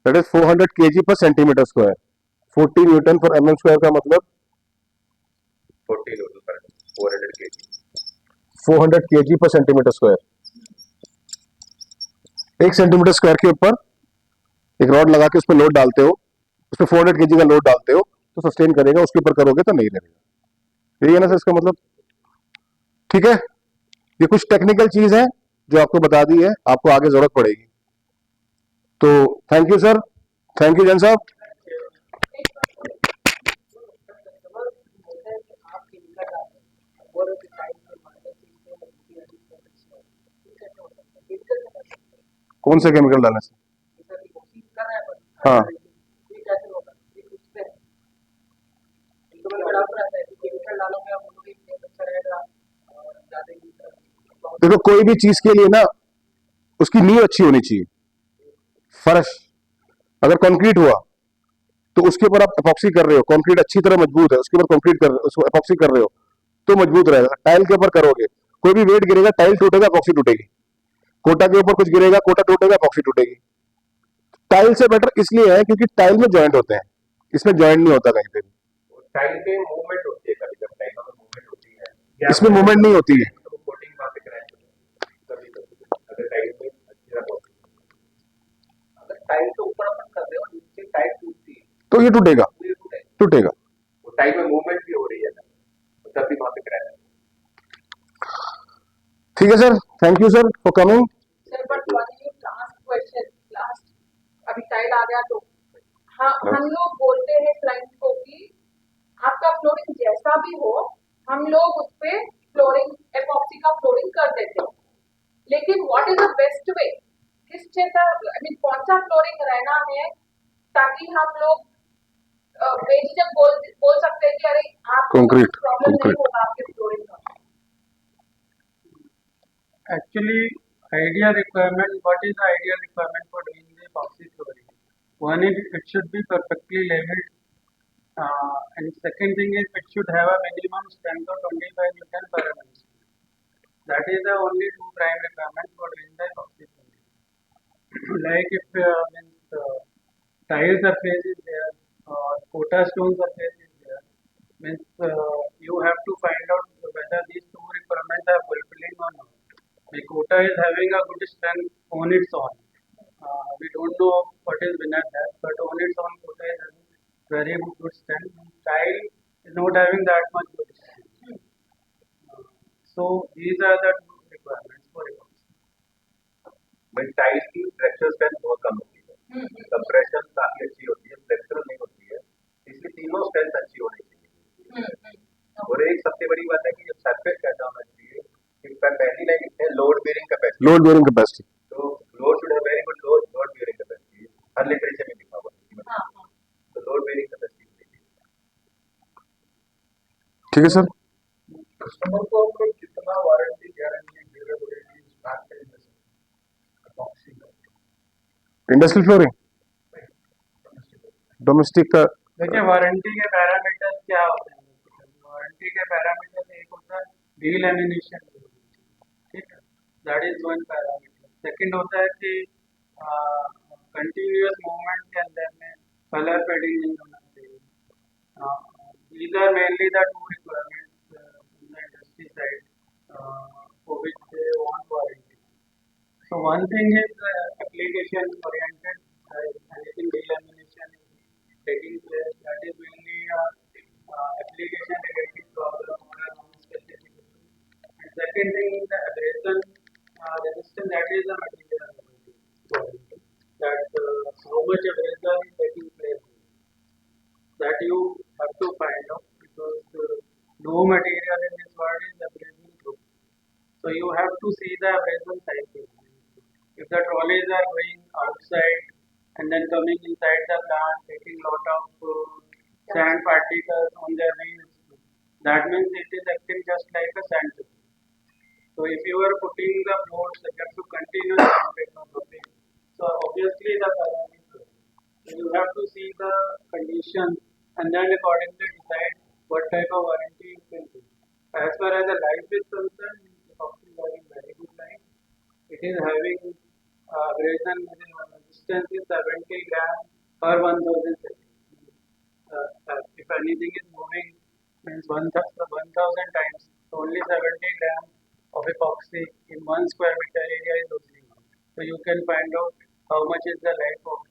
दैट इज 400 केजी पर सेंटीमीटर स्क्वायर. 40 न्यूटन पर mm स्क्वायर का मतलब 40 न्यूटन पर 400 केजी. 400 केजी पर सेंटीमीटर स्क्वायर. 1 सेंटीमीटर स्क्वायर के ऊपर एक रॉड लगा के उस पर लोड डालते हो, उस पर 400 केजी का लोड डालते हो तो सस्टेन करेगा, उसके ऊपर करोगे तो नहीं लगेगा. यही है ना सर इसका मतलब? ठीक है. ये कुछ टेक्निकल चीज है जो आपको बता दी है, आपको आगे जरूरत पड़ेगी। तो thank you sir, thank you Jain साहब। कौन से केमिकल डालने से? हाँ, देखो कोई भी चीज के लिए ना उसकी नींव अच्छी होनी चाहिए। फर्श अगर कंक्रीट हुआ तो उसके ऊपर आप एपॉक्सी कर रहे हो, कंक्रीट अच्छी तरह मजबूत है, उसके ऊपर कंक्रीट कर उसको एपॉक्सी कर रहे हो तो मजबूत रहेगा। टाइल के ऊपर करोगे, कोई भी वेट गिरेगा, टाइल टूटेगा, एपॉक्सी टूटेगी। कोटा के ऊपर कुछ गिरेगा, कोटा टूटेगा, एपॉक्सी टूटेगी। टाइल से बेटर इसलिए है क्योंकि टाइल में जॉइंट होते हैं, इसमें जॉइंट नहीं होता कहीं पे भी। टाइल पे मूवमेंट होती है, कभी कभी टाइल में मूवमेंट होती है, इसमें मूवमेंट नहीं होती है। तो कोटिंग वहां पे क्रैक कभी कभी अगर टाइल में अच्छी तरह होती है। अगर टाइल के ऊपर अपन कर रहे हो नीचे टाइल टूटती है तो ये टूटेगा, तो ये टूटेगा। टूटेगा। वो टाइल में मूवमेंट भी हो रही है तो तभी वहां पे क्रैक है। ठीक है sir, thank you sir for coming. Sir but one last question, last, अभी टाइल आ गया तो हाँ, हम लोग बोलते हैं क्लाइंट को कि आपका फ्लोरिंग जैसा भी हो, हम लोग उस पे फ्लोरिंग एपॉक्सी का फ्लोरिंग कर देते हैं, लेकिन what is the best way, किस जैसा आई मीन कौन सा फ्लोरिंग रहना है ताकि हम लोग बेझिझक बोल सकते हैं कि अरे आपको Concrete, प्रॉब्लम नहीं concrete. होगा आपके फ्लोरिंग का। Actually, ideal requirement, what is the ideal requirement for doing the epoxy flooring? One is it should be perfectly leveled, and second thing is it should have a minimum strength of 25 Newton per mm. That is the only two prime requirements for doing the epoxy flooring. Like if tile surface is there or quota stone surface is there, means you have to find out whether these two requirements are fulfilling or not. The quota is having a good strength on its own. We don't know what is beneath that, but on its own quota is having very good strength. Tile is not having that much good strength. So these are the two requirements for epoxy. But tile की fracture strength बहुत कम होती है, compression काफी अच्छी होती है, flexural नहीं होती है, इसलिए तीनों स्ट्रेंथ अच्छी होनी चाहिए। और एक सबसे बड़ी बात है कि सरफेस कैसा होना चाहिए, इसका पहली लाइन है load bearing capacity. Load bearing capacity, तो load should have very good load bearing capacity, हर लिटरेचर में लिखा हुआ है। तो लोड बेयरिंग कैपेसिटी। ठीक है सर। कस्टमर को हम लोग कितना वारंटी गारंटी ड्यूरेबिलिटी स्टार्ट करेंगे epoxy का? इंडस्ट्रियल फ्लोरिंग, डोमेस्टिक का देखिए वारंटी के पैरामीटर्स क्या होते हैं? वारंटी के पैरामीटर्स एक होता है डीलैमिनेशन, ठीक है, that is one parameter. Second होता है कि कंटिन्यूअस मूवमेंट के अंदर में कलर फेडिंग नहीं होना चाहिए। these are mainly the two requirements in the industry side for which they want warranty. So one thing is application oriented, anything delamination is taking place, that is mainly application related problem or a non-specific issue. And second thing is the abrasion resistance, that is the material warranty, that how much abrasion is taking place, that you have to find out, because no material in this world is abrasion proof. So you have to see the abrasion cycle. If the trolleys are going outside and then coming inside the plant, taking lot of sand particles on their wheels, that means it is acting just like a sand chip. So if you are putting the floor subject to continuous contact of the paint, so obviously the color is good. So you have to see the condition and then accordingly decide what type of warranty you can do. As far as the life is concerned, epoxy is having very good life. It is having abrasion resistance is 70 grams per 1000 seconds. If anything is moving means 1000 times, so only 70 grams of epoxy in 1 square meter area is losing out. So you can find out how much is the life of